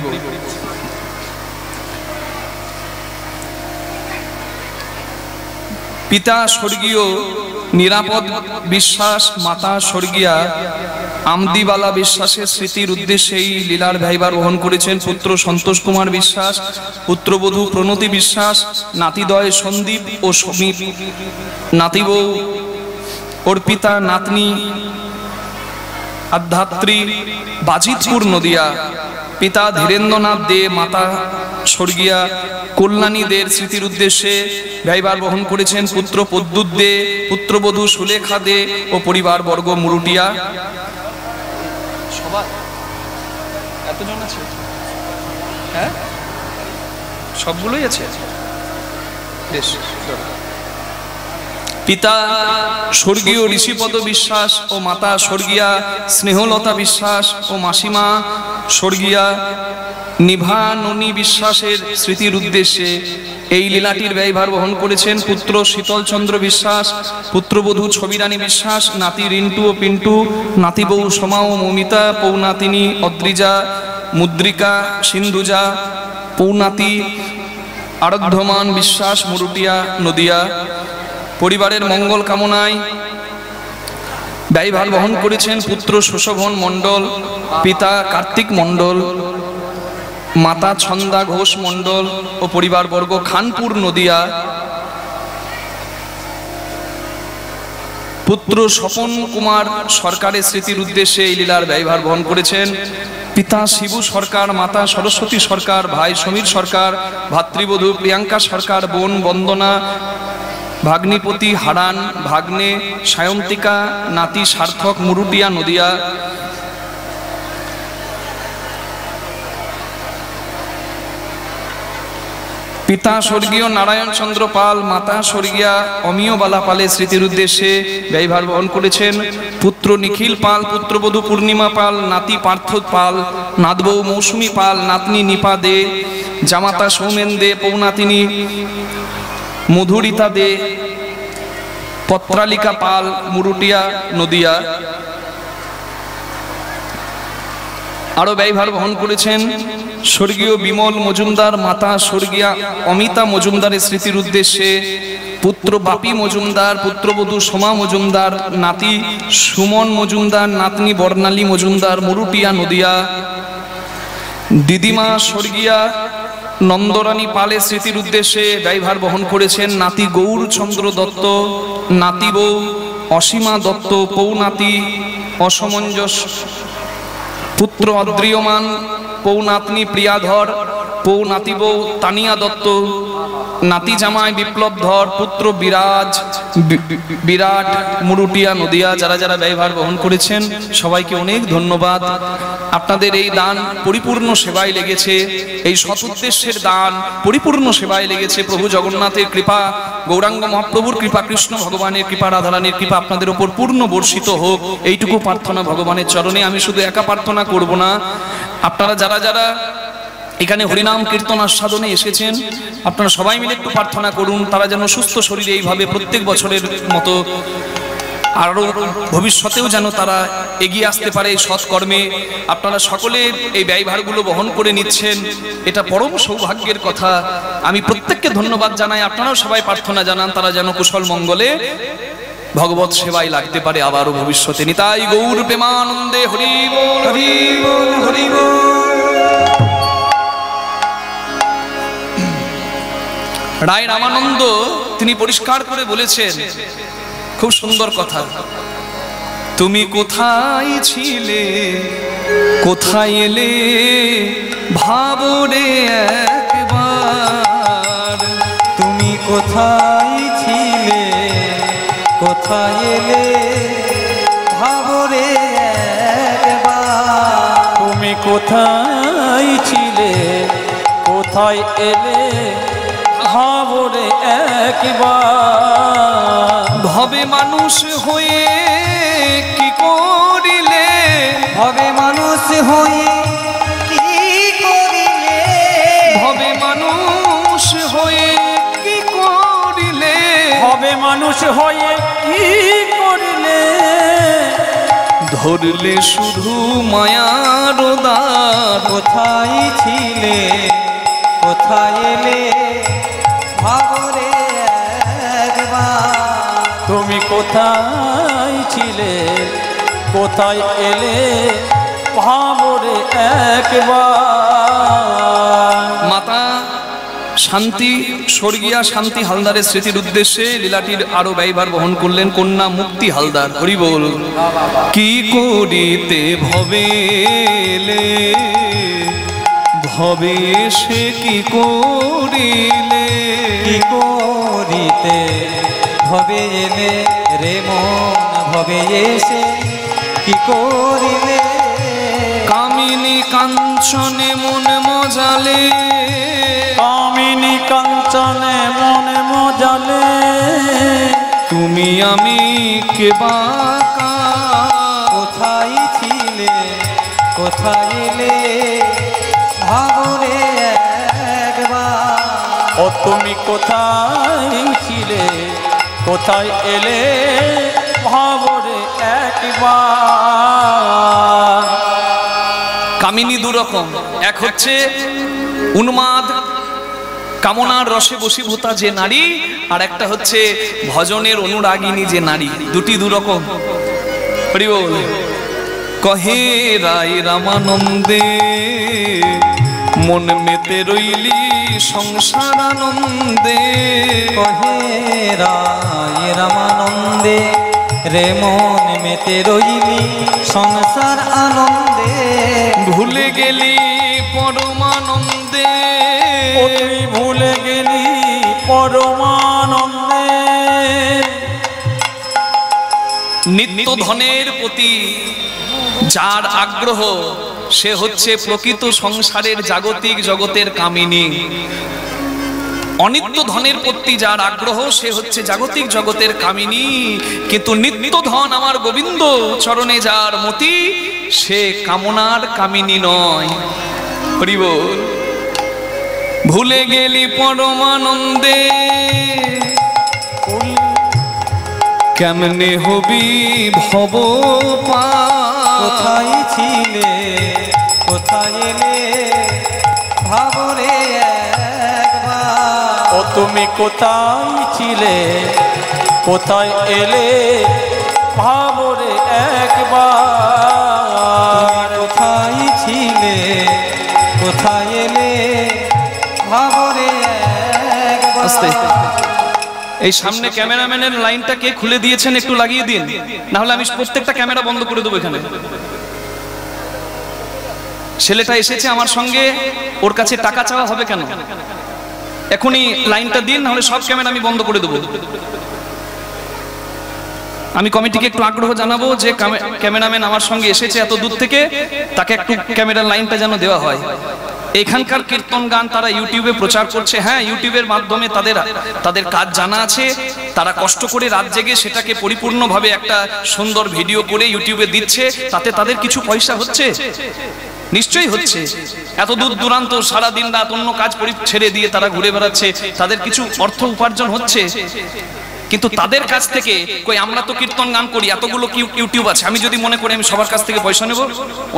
পিতা স্বর্গীয় নিরাপদ বিশ্বাস, মাতা স্বর্গীয়া আমদিবালা বিশ্বাসের স্মৃতির উদ্দেশ্যে এই লীলার ব্যয়ভার বহন করেছেন। পুত্র সন্তোষ কুমার বিশ্বাস, পুত্রবধূ প্রণতি বিশ্বাস, নাতিদ্বয় সন্দীপ ও সমীপ, নাতিবউ অর্পিতা, নাতনি আধ্যাত্রী, বাজিতপুর নদিয়া। পিতা ধীরেন্দ্রনাথ দে, মাতা স্বর্গীয়া কল্যাণী দের স্মৃতির উদ্দেশ্যে ব্যয়ভার বহন করেছেন। পুত্র প্রদ্যুৎ দে, পুত্রবধূ সুলেখা দে ও পরিবার বর্গ মুরুটিয়া। সবাই এতজন আছে? হ্যাঁ, সবগুলোই আছে। বেশ। পিতা স্বর্গীয় ঋষিপদ বিশ্বাস ও মাতা স্বর্গীয়া স্নেহলতা বিশ্বাস ও মাসিমা স্বর্গীয়া নিভাননী বিশ্বাসের স্মৃতির উদ্দেশ্যে এই লীলাটির ব্যয়ভার বহন করেছেন। পুত্র শীতলচন্দ্র বিশ্বাস, পুত্রবধূ ছবিরানী বিশ্বাস, নাতি রিন্টু ও পিন্টু, নাতিবউ সোমা ও মমিতা, পৌনাতিনী অদ্রিজা, মুদ্রিকা, সিন্ধুজা, পৌনাতি আরাধ্যমান বিশ্বাস, মুরুটিয়া নদিয়া। পরিবারের মঙ্গল কামনায় ব্যয়ভার বহন করেছেন পুত্র সুশোভন মণ্ডল, পিতা কার্তিক মণ্ডল, মাতা ছন্দা ঘোষ মণ্ডল ও পরিবার বর্গ খানপুর নদিয়া। পুত্র স্বপন কুমার সরকারের স্মৃতির উদ্দেশ্যে এই লীলার ব্যয়ভার বহন করেছেন। পিতা শিবু সরকার, মাতা সরস্বতী সরকার, ভাই সমীর সরকার, ভাতৃবধূ প্রিয়াঙ্কা সরকার, বোন বন্দনা, ভাগ্নিপতি হারান, ভাগ্নে সায়ন্তিকা, নাতি সার্থক, মুরুটিয়া নদিয়া। পিতা স্বর্গীয় নারায়ণ চন্দ্র পাল, মাতা স্বর্গীয়া অমিয়বালা পালের স্মৃতির উদ্দেশ্যে ব্যয়ভার বহন করেছেন। পুত্র নিখিল পাল, পুত্রবধূ পূর্ণিমা পাল, নাতি পার্থ পাল, নাতবউ মৌসুমী পাল, নাতনি নিপা দে, জামাতা সৌমেন দে, পৌনাতিনী মধুরিতা দে, পত্রালিকা পাল, মুরুটিয়া নদিয়া। আরো ব্যয়ভার বহন করেছেন স্বর্গীয় বিমল মজুমদার, মাতা স্বর্গীয়া অমিতা মজুমদারের স্মৃতির উদ্দেশ্যে পুত্র বাপি মজুমদার, পুত্রবধূ সোমা মজুমদার, নাতি সুমন মজুমদার, নাতনি বর্ণালী মজুমদার, মুরুটিয়া নদিয়া। দিদিমা স্বর্গীয়া নন্দরানী পালের স্মৃতির উদ্দেশ্যে ব্যয়ভার বহন করেছেন নাতি গৌরচন্দ্র দত্ত, নাতি বউ অসীমা দত্ত, পৌনাতি অসমঞ্জস, পুত্র অদ্রিয়মান, পৌনাতনি প্রিয়াধর, পৌনাতি বউ তানিয়া দত্ত, নাতি জামাই বিপ্লব ধর, পুত্র বিরাট মুরুটিয়া নদিয়া। যারা যারা ব্যয়ভার বহন করেছেন সবাইকে অনেক ধন্যবাদ। আপনাদের এই দান পরিপূর্ণ সেবায় লেগেছে, এই সৎ উদ্দেশ্যের দান পরিপূর্ণ সেবায় লেগেছে। প্রভু জগন্নাথের কৃপা, গৌরাঙ্গ মহাপ্রভুর কৃপা, কৃষ্ণ ভগবানের কৃপা, রাধারানীর কৃপা আপনাদের ওপর পূর্ণ বর্ষিত হোক, এইটুকু প্রার্থনা ভগবানের চরণে। আমি শুধু একা প্রার্থনা করব না, আপনারা যারা যারা এখানে হরিনাম কীর্তন আস্বাদনে এসেছেন আপনারা সবাই মিলে একটু প্রার্থনা করুন, তারা যেন সুস্থ শরীরে এইভাবে প্রত্যেক বছরের মতো আরো ভবিষ্যতেও যেন তারা এগিয়ে আসতে পারে এই সৎকর্মে। আপনারা সকলে এই ব্যয়ভারগুলো বহন করে নিচ্ছেন, এটা পরম সৌভাগ্যের কথা। আমি প্রত্যেককে ধন্যবাদ জানাই, আপনারাও সবাই প্রার্থনা জানান তারা যেন কুশল মঙ্গলে ভগবত সেবায় লাগতে পারে আবারও ভবিষ্যতে। নিতাই গৌর প্রেমানন্দে হরি বল হরি বল হরি বল। রায় রামানন্দ তিনি পরিষ্কার করে বলেছেন, খুব সুন্দর কথা, তুমি কোথায় ছিলে কোথায় এলে ভাবো রে একবার, তুমি কোথায় ছিলে কোথায় এলে ভাবো রে একবার, তুমি কোথায় ছিলে কোথায় এলে ভাবরে একবার ভবে মানুষ হয়ে কি করিলে ভবে মানুষ হয়ে কি করিলে ভবে মানুষ হয়ে কি করিলে ভবে মানুষ হয়ে কি করিলে ধরলে শুধু মায়ার দ্বার কোথায় ছিলে কোথায় এলে ভাবরে একবার তুমি কোথায় ছিলে কোথায় এলে ভাবরে একবার মাতা শান্তি স্বর্গীয়া শান্তি হালদারের স্মৃতির উদ্দেশ্যে লীলাটির আরো ব্যয়ভার বহন করলেন কন্যা মুক্তি হালদার। হরি বল। কি করিতে ভবেলে ভবে সে কি করিলে কি করিতে ভবে এলে রে মন ভবে এসে কি করিলে কামিনী কাঞ্চনে মন মজালে কামিনী কাঞ্চনে মনে মজালে তুমি আমি কে বাকা কোথায় ছিলে কোথায় এলে ভাবরে একবার ও তুমি কোথায় ছিলে কোথায় এলে ভাবরে একবার কামিনী দুরকম, এক হচ্ছে উন্মাদ কামনার রসে বশীভূতা যে নারী, আর একটা হচ্ছে ভজনের অনুরাগিনী যে নারী। দুটি দুরকম। হরি বল। কহে রায় রামানন্দে মন মেতে রইলি সংসার আনন্দে কহে রায় রামানন্দে রে মন মেতে রইলি সংসার আনন্দে ভুলে গেলি পরমানন্দে তুই ভুলে গেলি পরমানন্দে নিত্য ধনের প্রতি যার আগ্রহ সে হচ্ছে প্রকৃত সংসারের জাগতিক জগতের কামিনী। অনিত্য ধনের প্রতি যার আগ্রহ সে হচ্ছে জাগতিক জগতের কামিনী। কিন্তু নিত্য ধন আমার গোবিন্দ চরণে যার মতি সে কামনার কামিনী নয়। হরি বল। ভুলে গেলি পরমানন্দে কেমনে হবি ভব পার কোথায় ছিলে কোথায় এলে ভাবরে একবার ও তুমি কোথায় ছিলে কোথায় এলে ভাবরে একবার কোথায় ছিলে কোথায় এলে ভাবরে একবার আস্তে। এই সামনে ক্যামেরাম্যানের লাইনটা কে খুলে দিয়েছেন একটু লাগিয়ে দিন, না হলে আমি প্রত্যেকটা ক্যামেরা বন্ধ করে দেবো এখানে। ছেলেটা এসেছে আমার সঙ্গে, ওর কাছে টাকা চাওয়া হবে কেন? এখনই লাইনটা দিন, না হলে সব ক্যামেরা আমি বন্ধ করে দেবো। আমি কমিটিকে একটু আগ্রহ জানাবো যে ক্যামেরাম্যান আমার সঙ্গে এসেছে এত দূর থেকে, তাকে একটু ক্যামেরার লাইনটা যেন দেওয়া হয়। এখানকার কীর্তন গান তারা ইউটিউবে প্রচার করছে। হ্যাঁ, ইউটিউবের মাধ্যমে তাদের কাজ জানা আছে। তারা কষ্ট করে রাত জেগে সেটাকে পরিপূর্ণভাবে একটা সুন্দর ভিডিও করে ইউটিউবে দিচ্ছে। তাতে তাদের কিছু পয়সা হচ্ছে, নিশ্চয়ই হচ্ছে। এত দূর দূরান্ত সারাদিন রাত অন্য কাজ ছেড়ে দিয়ে তারা ঘুরে বেড়াচ্ছে, তাদের কিছু অর্থ উপার্জন হচ্ছে। কিন্তু তাদের কাছ থেকে কই আমরা তো কীর্তন গান করি, এতগুলো ইউটিউব আছে, আমি যদি মনে করি আমি সবার কাছ থেকে পয়সা নেব,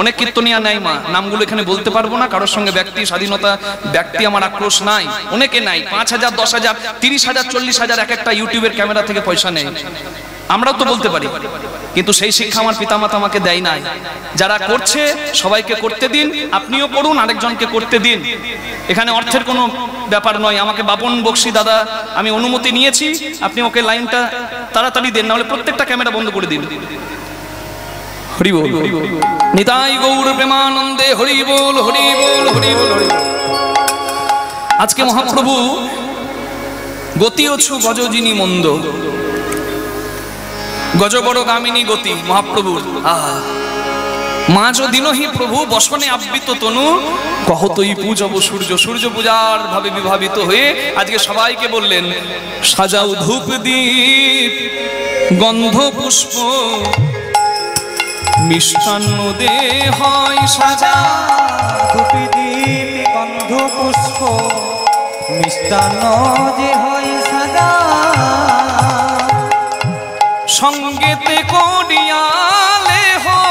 অনেক কীর্তনিয়া নাই মা, নামগুলো এখানে বলতে পারবো না, কারোর সঙ্গে ব্যক্তি স্বাধীনতা ব্যক্তি আমার আক্রোশ নাই, অনেকে নাই। 5,000 10,000 30,000 40,000 এক একটা ইউটিউবের ক্যামেরা থেকে পয়সা নেই। আমরাও তো বলতে পারি, কিন্তু সেই শিক্ষা আমার পিতামাতা আমাকে দেয় নাই। যারা করছে সবাইকে করতে দিন, আপনিও করুন, আরেকজনকে করতে দিন। এখানে অর্থের কোনো ব্যাপার নয়। আমাকে বাপন বক্সি দাদা আমি অনুমতি নিয়েছি, আপনি ওকে লাইনটা তাড়াতাড়ি দেন, না হলে প্রত্যেকটা ক্যামেরা বন্ধ করে দিন। হরি বল। নিতাই গৌর প্রেমানন্দে হরি বল, হরি বল, হরি বল, হরি বল। আজকে মহাপ্রভু গতি অছু গজজিনী মন্দ, গজ বড় গামিনী গতি মহাপ্রভুর। মাঝ দিনহি প্রভু বসনে আবৃত তনু কহতই পূজব সূর্য। সূর্য পূজার ভাবে বিভাবিত হয়ে আজকে সবাইকে বললেন সাজাও ধূপ দীপ গন্ধ পুষ্প মিষ্টান্ন দে হয় সাজা। ধূপ দীপ গন্ধ পুষ্প মিষ্টান্ন যে হয় সাজা। সঙ্গেতে করিয়ালে হো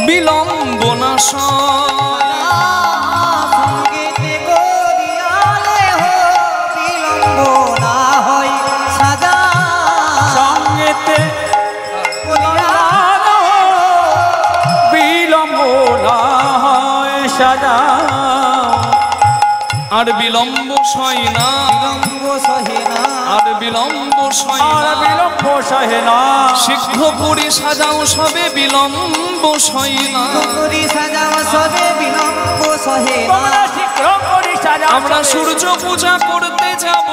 বিলম্ব না সঙ্গীতে করিয়ালে হো বিলম্ব না হয় সাজা। সঙ্গীতে করিয়ালে হো বিলম্ব না হয় সাজা। আর বিলম্ব সয় না, বিলম্ব সহে না, আর বিলম্ব সয় আর না, বিলম্ব সহে না। শীঘ্র করে সাজাও সবে বিলম্ব সয় না। করি সাজাও সবে বিলম্ব সহে না। শীঘ্র করি সাজাও আমরা সূর্য পূজা করতে যাব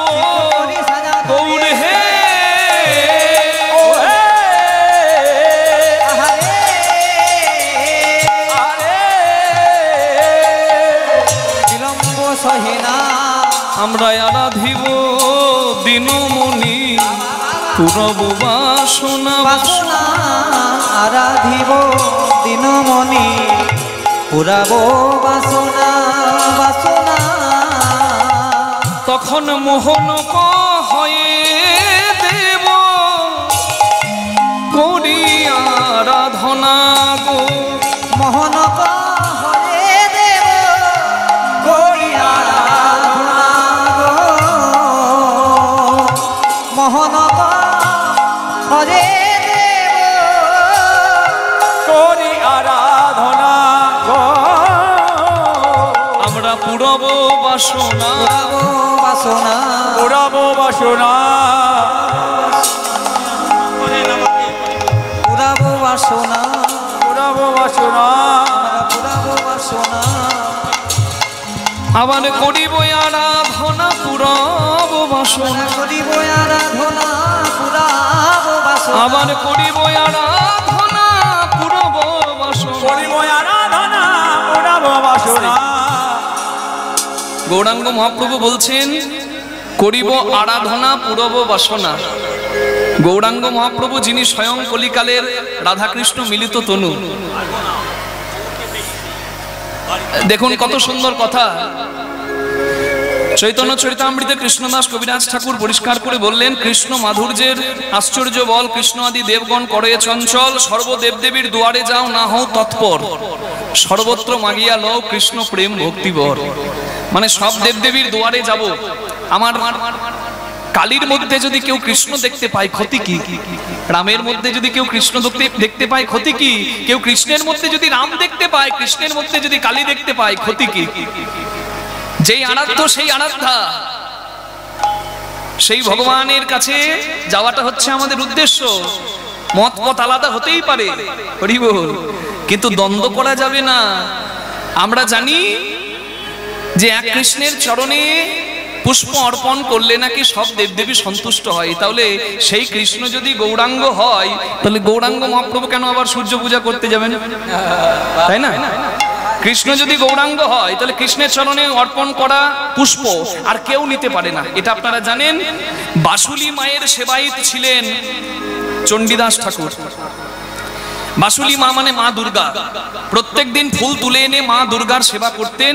করি সাজাও গৌর হে। বিলম্ব সহে না। আমরা আরাধিব দিনমণি পুরব বাসনা বাসনা আরাধিব দিনমণি পুরাব বাসনা বাসনা। তখন মোহন হয়ে দেব করি আরাধনা গো। মোহন হরে দেব করি আরাধনা গো। মোহন হরে দেব করি আরাধনা গো। আমরা পুরব বাসনা, পুরাব বাসনা, পুরাব বাসনা, পুরাব বাসনা, পুরাব বাসনা, পুরাব বাসনা। আবার করিব আরাধনা পুরব বাসনা, করিব আরাধনা পুরাব বাসনা। আবার করিব আরাধনা পুরব বাসনা। করিব আরাধনা পুরাব বাসনা। গৌরাঙ্গ মহাপ্রভু বলছেন করিব আরাধনা পুরব বাসনা। গৌরাঙ্গ মহাপ্রভু যিনি স্বয়ং কলিকালের রাধাকৃষ্ণ মিলিত তনু। দেখুন কত সুন্দর কথা। চৈতন্য চরিতামৃতে কৃষ্ণদাস কবিরাজ ঠাকুর পরিষ্কার করে বললেন কৃষ্ণ মাধুর্যের আশ্চর্য বল কৃষ্ণ আদি দেবগণ করে চঞ্চল। সর্বদেবদেবীর দুয়ারে যাও না হও তৎপর, সর্বত্র মাগিয়া লও কৃষ্ণ প্রেম ভক্তিবর। মানে সব দেবদেবীর দুয়ারে যাব। আমার কালীর মধ্যে যদি কেউ কৃষ্ণ দেখতে পায় ক্ষতি কি? রামের মধ্যে যদি কেউ কৃষ্ণ দেখতে পায় ক্ষতি কি? কেউ কৃষ্ণের মধ্যে যদি রাম দেখতে পায়, কৃষ্ণের মধ্যে যদি কালী দেখতে পায় ক্ষতি কি? যেই আরাধ্য সেই আরাধ্যা, সেই ভগবানের কাছে যাওয়াটা হচ্ছে আমাদের উদ্দেশ্য। মত পথ আলাদা হতেই পারে, হরি বল, কিন্তু দ্বন্দ্ব করা যাবে না। আমরা জানি যে এক কৃষ্ণের চরণে পুষ্প অর্পণ করলে নাকি সব দেবদেবী সন্তুষ্ট হয়। তাহলে সেই কৃষ্ণ যদি গৌরাঙ্গ হয়, তাহলে গৌরাঙ্গ মহাপ্রভু কেন আবার সূর্য পূজা করতে যাবেন? তাই না? কৃষ্ণ যদি গৌরাঙ্গ হয় তাহলে কৃষ্ণের চরণে অর্পণ করা পুষ্প আর কেউ নিতে পারে না। এটা আপনারা জানেন। বাসুলি মায়ের সেবায়িত ছিলেন চণ্ডীদাস ঠাকুর। বাসুলি মা মানে মা দুর্গা। প্রত্যেক দিন ফুল তুলে এনে মা দুর্গার সেবা করতেন।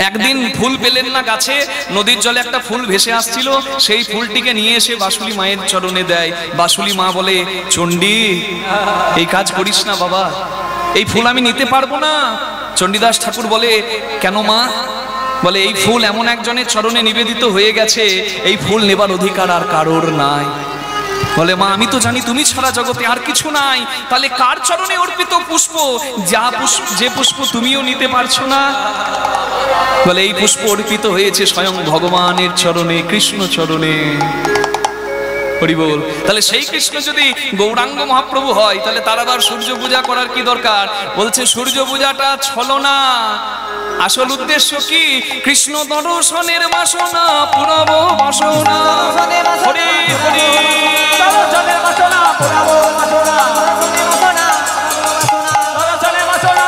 একদিন ফুল পেলেন না গাছে, নদীর জলে একটা ফুল ভেসে আসছিল, সেই ফুলটিকে নিয়ে এসে বাসুলি মায়ের চরণে দেয়। বাসুলি মা বলে, চণ্ডী এই কাজ করিস না বাবা, এই ফুল আমি নিতে পারবো না। চণ্ডীদাস ঠাকুর বলে, কেন মা? বলে, এই ফুল এমন একজনের চরণে নিবেদিত হয়ে গেছে, এই ফুল নেবার অধিকার আর কারোর নাই। বলে, মা আমি তো জানি তুমি ছাড়া জগতে আর কিছু নাই, তাহলে কার চরণে অর্পিত পুষ্প? যে পুষ্প তুমিও নিতে পারছো না। বলে, এই পুষ্প অর্পিত হয়েছে স্বয়ং ভগবানের চরণে, কৃষ্ণ চরণে। হরি বল। তাহলে সেই কৃষ্ণ যদি গৌরাঙ্গ মহাপ্রভু হয়, তাহলে তার আবার সূর্য পূজা করার কি দরকার? বলছে সূর্য পূজাটা ছলনা, আসল উদ্দেশ্য কি? কৃষ্ণ দর্শনের বাসনা পুরব বাসনা। হরি হরি দর্শনের বাসনা পুরাব বাসনা, দর্শনের বাসনা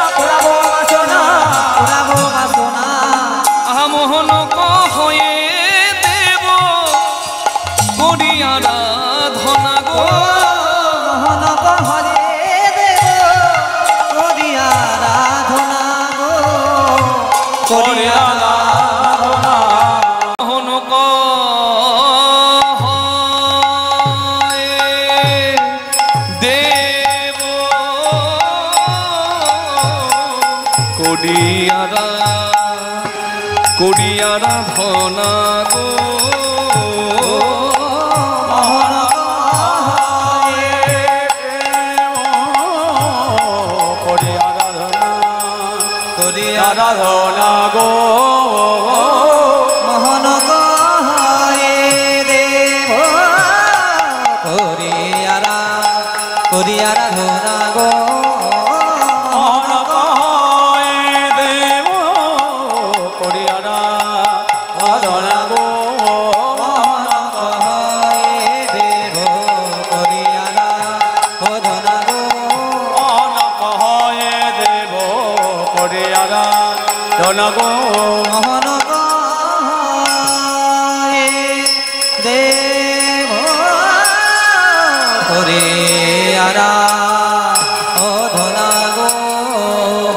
করি আরাধনা গো আরাধনা গো মোহন কহে দেব করি আরাধনা গো মোহন কহে দেব করি আরাধনা গো মোহন কহে দেব করি আরাধনা গো মোহন কহে দেব করি আরাধনা গো মোহন কহে দেব করি আরাধনা গো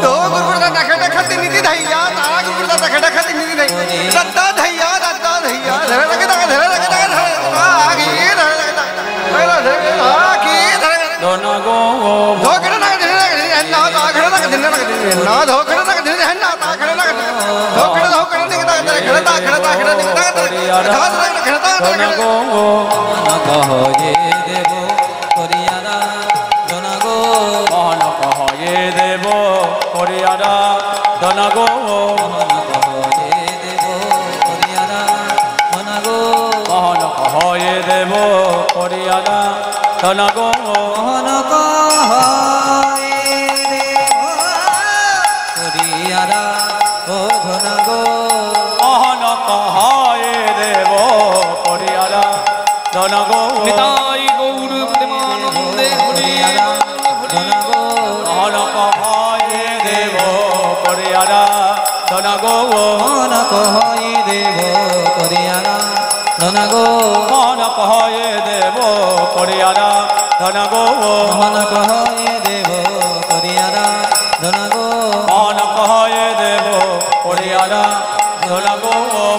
दो गुरुदा दखड़ा खाती निधि धैया तारा गुरुदा दखड़ा खाती निधि धैया रद्दा धैया धरे लगे आगे धरे लगे आगे धरे ধনা গো धोखड़ा ना ना ताखड़ा ना दिन ना धोखड़ा ना दिन ना ताखड़ा ना धोखड़ा निकता खड़ा निकता ধনা গো মোহন কহে দেব করি আরাধনা গো মোহন কহে দেব করি আরাধনা গো মোহন কহে দেব করি আরাধনা গো মোহন কহে দেব করি আরাধনা গো মোহন কহে দেব করি আরাধনা গো মোহন কহে দেব করি আরাধনা গো নিতাই গৌর প্রেমানন্দে হরি আরাধনা গো মোহন কহে দেব করি আরাধনা গো মোহন কহে দেব করি আরাধনা গো মোহন কহে দেব করি আরাধনা গো মোহন কহে দেব করি আরাধনা গো মোহন কহে দেব করি আরাধনা গো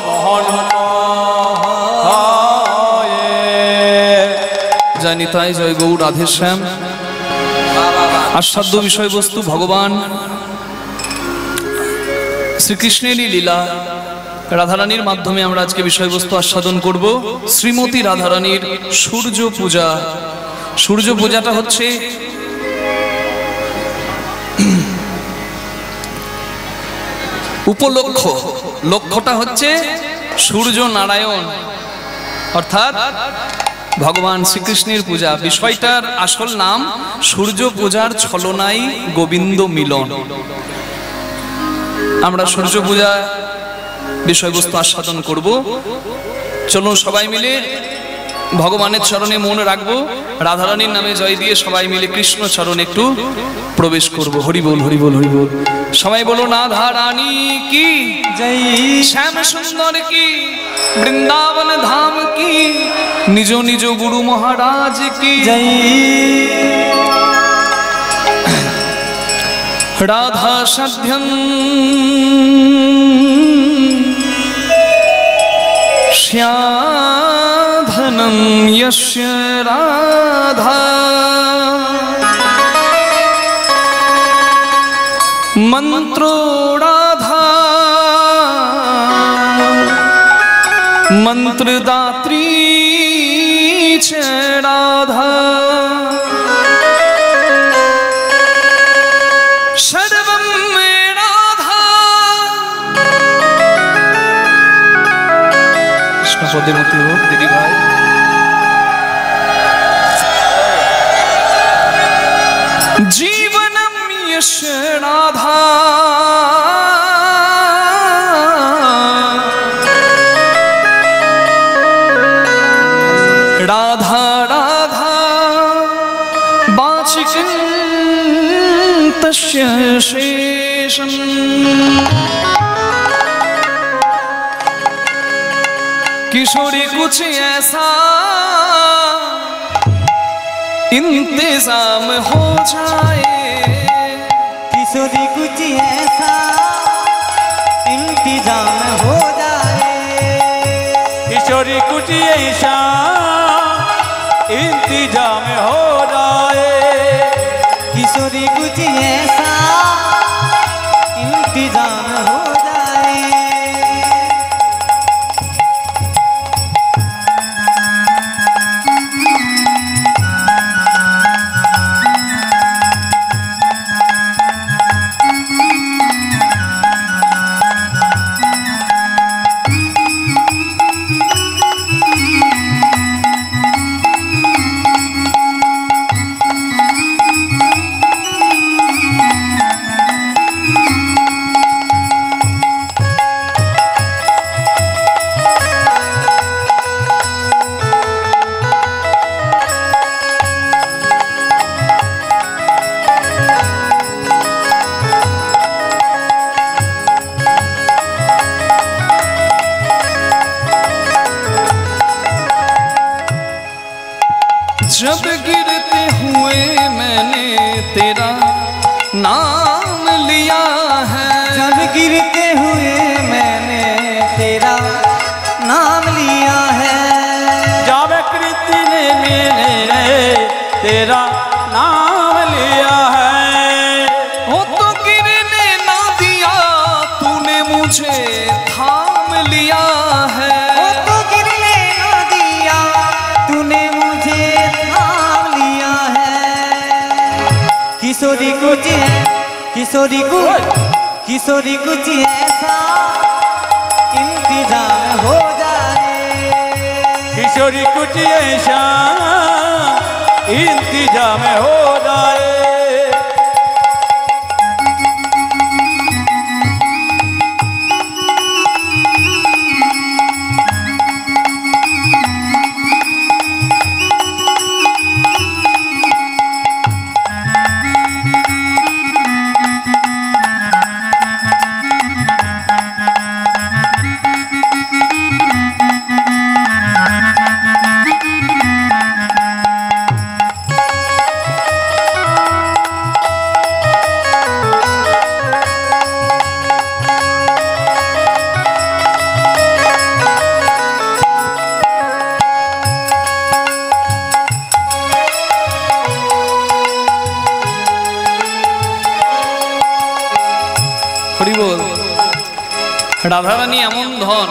মোহন কহে জয় নিতাই জয় গৌর রাধেশ্যাম। আস্বাদ্য বিষয়বস্তু ভগবান শ্রীকৃষ্ণেরই লীলা। রাধারানীর মাধ্যমে আমরা আজকে বিষয়বস্তু আস্বাদন করব। শ্রীমতী রাধারানীর সূর্য পূজা। সূর্য পূজাটা হচ্ছে উপলক্ষ, লক্ষ্যটা হচ্ছে সূর্য নারায়ণ অর্থাৎ ভগবান শ্রীকৃষ্ণের পূজা। বিষয়টার আসল নাম সূর্য পূজার ছলনাই গোবিন্দ মিলন। আমরা সূর্য পূজা বিষয়বস্তু আস্বাদন করব। চলুন সবাই মিলে ভগবানের চরণে মন রাখবো, রাধারানীর নামে জয় দিয়ে সবাই মিলে কৃষ্ণ চরণে একটু প্রবেশ করব। হরি বল হরি বল হরি বল। সবাই বলো রাধা রানী কি জয়, শ্যাম সুন্দর কি, বৃন্দাবন ধাম কি, নিজ নিজ গুরু মহারাজ কি জয়। রাধা সাধ্যং শ্যাধনম যস্য রাধা মন্ত্রো রাধা মন্ত্রদাত্রী চ রাধা সর্বম মে রাধা। কৃষ্ণপদে মতি হোক দিদি ভাই। জীবনম यस्य রাধা রাধা রাধা বাচিকং তস্য শেষম। किशोरी कुछ ऐसा इंतजाम हो जाए, किशोरी कुछ ऐसा इंतजाम हो जाए, किशोरी कुछ ऐसा इंतजाम हो जाए, किशोरी कुछ ऐसा इंतजाम हो जाए। जब गिरते हुए मैंने तेरा नाम लिया है, जब गिरते हुए मैंने तेरा नाम लिया है, जब गिरते मैंने तेरा नाम लिया है, वो तो गिरने ना दिया तूने मुझे थाम लिया है, वो तो गिरने ना दिया तूने मुझे थाम लिया है। किशोरी कुछ है, किशोरी कुछ ऐसा इंतजाम हो जाए, किशोरी कुछ ऐसा इंतजाम हो जाए। রাধারানী এমন ধন,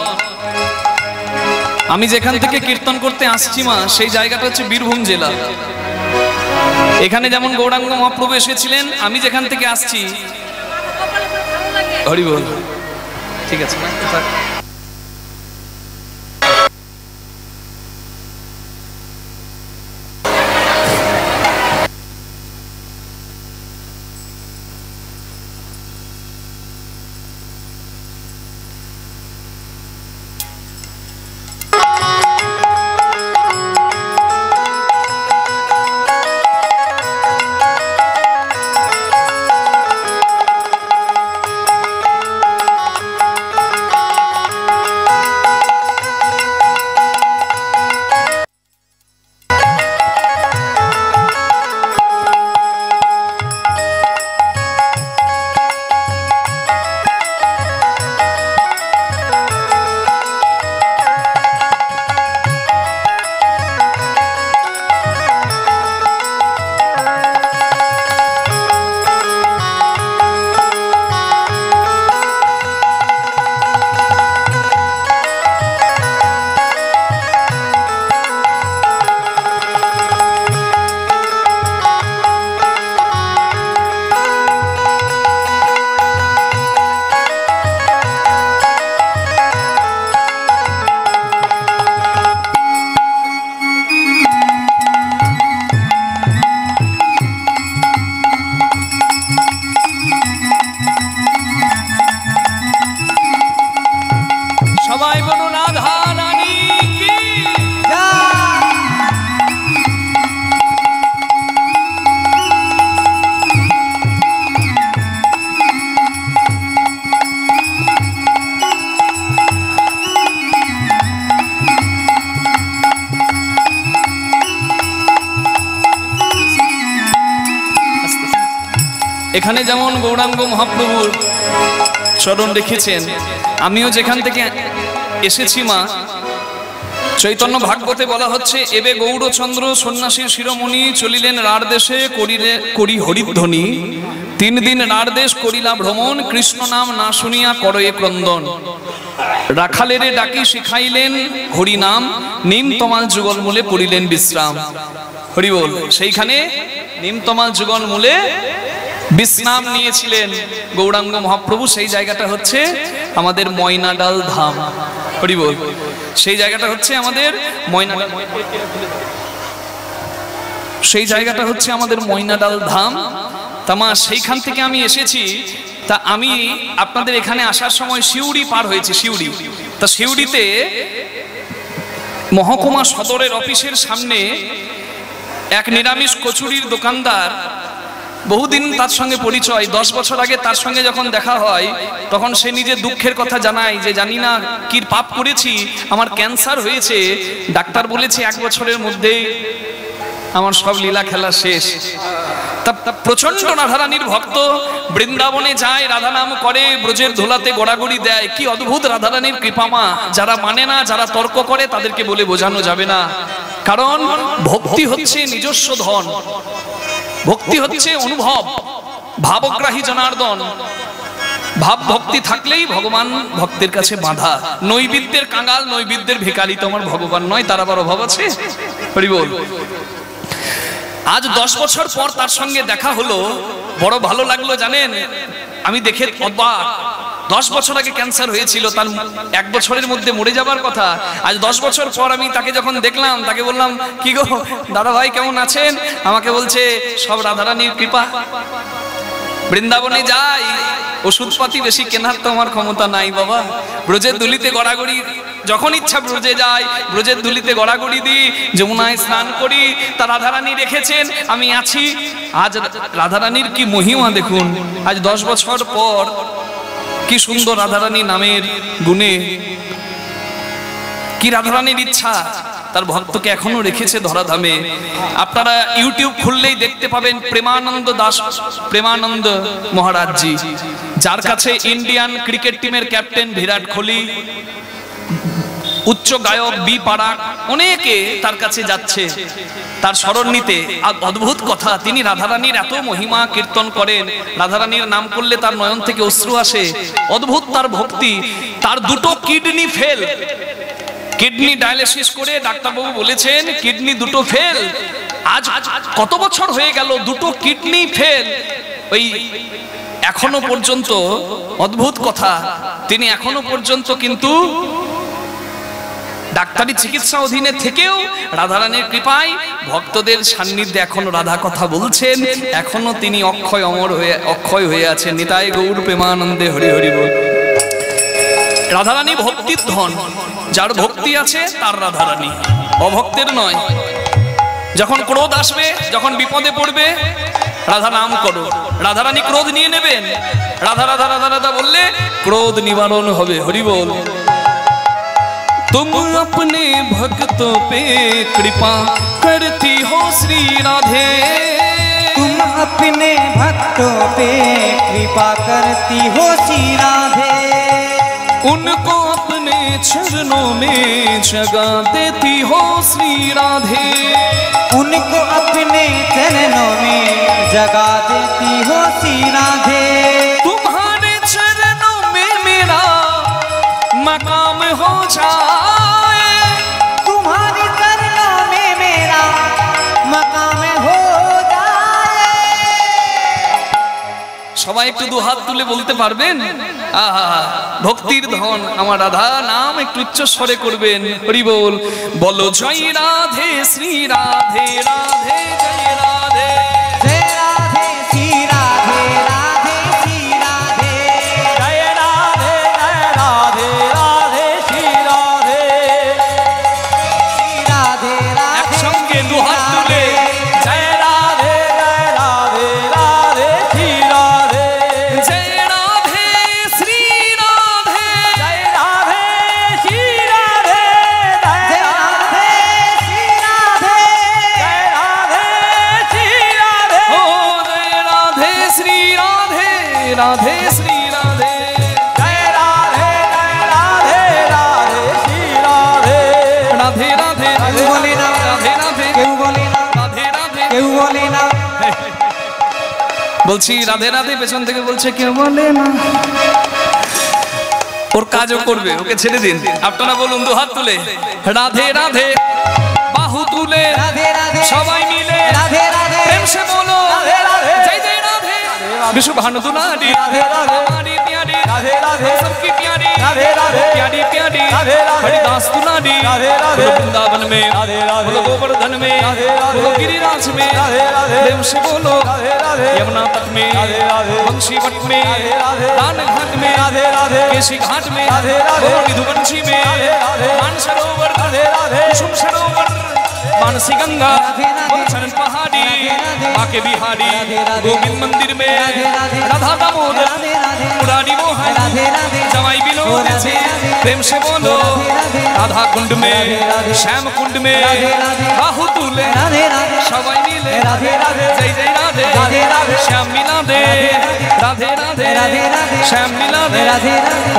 আমি যেখান থেকে কীর্তন করতে আসছি মা সেই জায়গাটা হচ্ছে বীরভূম জেলা। এখানে যেমন গৌরাঙ্গ মহাপ্রভু এসেছিলেন, আমি যেখান থেকে আসছি। হরি বল। ঠিক আছে মা, থাক। এখানে যেমন গৌরাঙ্গ মহাপ্রভুর চরণ রেখেছেন, আমিও যেখান থেকে এসেছি মা, চৈতন্য ভাগবতে বলা হচ্ছে, এবে গৌরচন্দ্র সন্ন্যাসীর শিরোমণি চলিলেন রাঢ় দেশে করি হরিধ্বনি, 3 দিন রাঢ় দেশ করিলা ভ্রমণ, কৃষ্ণ নাম না শুনিয়া করয়ে ক্রন্দন, রাখালেরে ডাকি শিখাইলেন হরি নাম, নিমতমাল যুগল মূলে পড়িলেন বিশ্রাম। হরি বল। সেইখানে নিমতমাল যুগল মূলে বিশ্রাম নিয়েছিলেন গৌরাঙ্গ মহাপ্রভু। সেই জায়গাটা হচ্ছে আমাদের ময়নাডাল ধাম। হরি বল। সেই জায়গাটা হচ্ছে আমাদের ময়নাডাল ধাম। তামা সেইখান থেকে আমি এসেছি। তা আমি আপনাদের এখানে আসার সময় সিউড়ি পার হয়েছি। তা সিউড়িতে মহকুমা সদরের অফিসের সামনে এক নিরামিষ কচুরির দোকানদার, বহুদিন তার সঙ্গে পরিচয়, 10 বছর আগে তার সঙ্গে যখন দেখা হয় তখন সে নিজের দুঃখের কথা জানায় যে জানি না কি পাপ করেছি, আমার ক্যান্সার হয়েছে, ডাক্তার বলেছে 1 বছরের মধ্যেই আমার সব লীলা খেলা শেষ। প্রচন্ড রাধারানীর ভক্ত, বৃন্দাবনে যায়, রাধা নাম করে, ব্রজের ধুলাতে গড়াগড়ি দেয়। কি অদ্ভুত রাধারানীর কৃপামা! যারা মানে না, যারা তর্ক করে, তাদেরকে বলে বোঝানো যাবে না। কারণ ভক্তি হচ্ছে নিজস্ব ধন, ভক্তি হচ্ছে অনুভব, ভাবগ্রাহী জনার্দন। ভাব ভক্তি থাকলেই ভগবান ভক্তের কাছে বাঁধা। নৈবেদ্যের কাঙাল, নৈবেদ্যের ভিখারি তো আমার ভগবান নয়, তার আবার অভাব আছে? হরি বল। আজ 10 বছর পর তার সঙ্গে দেখা হলো, বড় ভালো লাগলো জানেন। আমি দেখে অবাক। 10 বছর আগে ক্যান্সার হয়েছিল, তার 1 বছরের মধ্যে মরে যাবার কথা। আজ 10 বছর পর আমি তাকে যখন দেখলাম, তাকে বললাম, কি গো দাদা ভাই কেমন আছেন? আমাকে বলছে, সব রাধারানীর কৃপা। বৃন্দাবনে যাই, ওষুধপাতি বেশি কেনার তো আমার ক্ষমতা নাই বাবা। ব্রজের দুলিতে গড়াগড়ি, যখন ইচ্ছা ব্রজে যাই, ব্রজের দুলিতে গড়াগড়ি দিই, যমুনায় স্নান করি। তা রাধারানী রেখেছেন, আমি আছি। আজ রাধারানীর কি মহিমা দেখুন। আজ 10 বছর পর কি সুন্দর রাধারানী নামের গুণে, কি রাধারানীর ইচ্ছা, তার ভক্তকে এখনো রেখেছে ধরাধামে। আপনারা ইউটিউব খুললেই দেখতে পাবেন প্রেমানন্দ দাস, প্রেমানন্দ মহারাজজি, যার কাছে ইন্ডিয়ান ক্রিকেট টিমের ক্যাপ্টেন বিরাট কোহলি, উচ্চ গায়ক বি পারাক, অনেকে তার কাছে যাচ্ছে তার স্মরণ নিতে। অদ্ভুত কথা, তিনি রাধারানীর এত মহিমা কীর্তন করেন, রাধারানীর নাম করলে তার নয়ন থেকে অশ্রু আসে। অদ্ভুত তার ভক্তি। তার 2টো কিডনি ফেল, কিডনি ডায়ালিসিস করে ডাক্তারবাবু বলেছেন কিডনি 2টো ফেল। আজ কত বছর হয়ে গেল, 2টো কিডনি ফেল। ওই এখনো পর্যন্ত, অদ্ভুত কথা, তিনি এখনো পর্যন্ত কিন্তু ডাক্তারি চিকিৎসা অধীনে থেকেও রাধারানীর কৃপায় ভক্তদের সান্নিধ্যে এখনো রাধা কথা বলছেন। এখনো তিনি অক্ষয় হয়ে আছেন। নিতাই গৌর প্রেমানন্দে হরি হরি বল। রাধারানী ভক্তির ধন, যার ভক্তি আছে তার রাধারানী, অভক্তের নয়। যখন ক্রোধ আসবে, যখন বিপদে পড়বে, রাধা নাম করো, রাধারানী ক্রোধ নিয়ে নেবেন। রাধা রাধা রাধা রাধা বললে ক্রোধ নিবারণ হবে। হরি বল। तुम अपने भक्तों पे कृपा करती हो श्री राधे, तुम अपने भक्तों पे कृपा करती हो श्री राधे, उनको अपने चरणों में जगा देती हो श्री राधे, उनको अपने चरणों में जगा देती हो श्री राधे। तुम्हारे चरणों में मेरा मकाम हो जाए, तुम्हारे चरणों में मेरा मकाम हो जाए। সবাই একটু 2 হাত তুলে বলতে পারবেন? আহা, ভক্তির ধন আমার রাধা নাম একটু উচ্চ স্বরে করবেন। হরি বল। বলো জয় রাধে শ্রী রাধে, রাধে জয় রাধে, जय राधे श्री राधे, राधे श्री राधे, जय राधे जय राधे राधे श्री राधे, श्री राधे राधे। একসঙ্গে 2 হাত তুলে जय राधे राधे श्री राधे, জয় রাধে শ্রী রাধে, जय राधे श्री राधे, जय राधे श्री राधे, जय राधे श्री राधे, ও জয় রাধে শ্রী রাধে, রাধে শ্রী রাধে, जय राधे राधे श्री राधे, রাধে রাধে কেউ বলে না, রাধে রাধে, কেউ বলে না, রাধে রাধে। কেউ বলে না। বলছি রাধে রাধে, পেছন থেকে বলছে কেউ বলে না। ওর কাজও করবে, ওকে ছেড়ে দিন। আপনারা বলুন 2 হাত তুলে, রাধে রাধে, বাহু তুলে राधे राधे, সবাই মিলে राधे राधे, প্রেম সে বলো राधे राधे, जय जय राधे। विश्व भानु दुलारी राधे राधे, हमारी प्यारी, राधे राधे, सबकी प्यारी, राधे राधे, प्यारी प्यारी राधे राधे, हरिदास दुलारी, राधे राधे, बोलो वृंदावन में, राधे राधे, बोलो गोवर्धन में, राधे राधे, बोलो गिरिराज में, राधे राधे, प्रेम से बोलो राधे राधे, यमुना तट में, राधे राधे, बंशी वट में, राधे राधे, दान घाट में, राधे राधे, केशी घाट में, राधे राधे, बोलो निधुवंशी में, राधे राधे, मानसरोवर, राधे राधे, कुसुम सरोवर, मानसी गंगा, राधे राधे, बोलचरण पहाड़ी, राधे राधे, बाके बिहारी, राधे राधे, गोविंद मंदिर में, राधे राधे, राधा दामोदर, राधे राधे, मुरारी मोहन, राधे राधे, जमाई बिनोद राधे से राधे, प्रेम से बोलो राधे राधे, राधा कुंड में राधे राधे श्याम कुंड में राधे राधे बाहु तुले राधे राधे सबाई मिले राधे राधे जय जय राधे राधे राधे श्याम मिला दे राधे राधे राधे राधे श्याम मिला दे राधे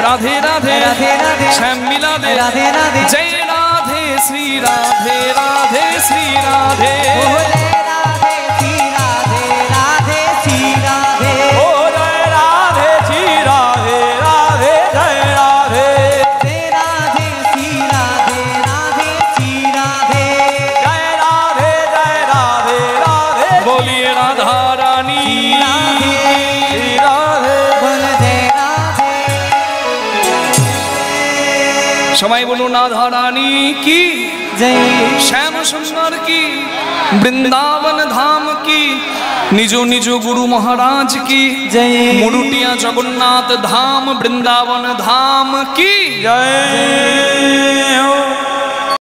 राधे राधे राधे राधे राधे श्याम मिला दे राधे राधे जय राधे श्री राधे राधे श्री राधे बोले राधे श्री राधे राधे श्री राधे ओ जय राधे श्री राधे राधे जय राधे जय राधे श्री राधे राधे श्री राधे जय राधे राधे बोलिए राधा रानी राधे श्री राधे बोल जय राधे सबाई बोलो राधा रानी की जय श्याम सुंदर की वृंदावन धाम की निजो निजो गुरु महाराज की जय मुरुटिया जगन्नाथ धाम वृंदावन धाम की जय हो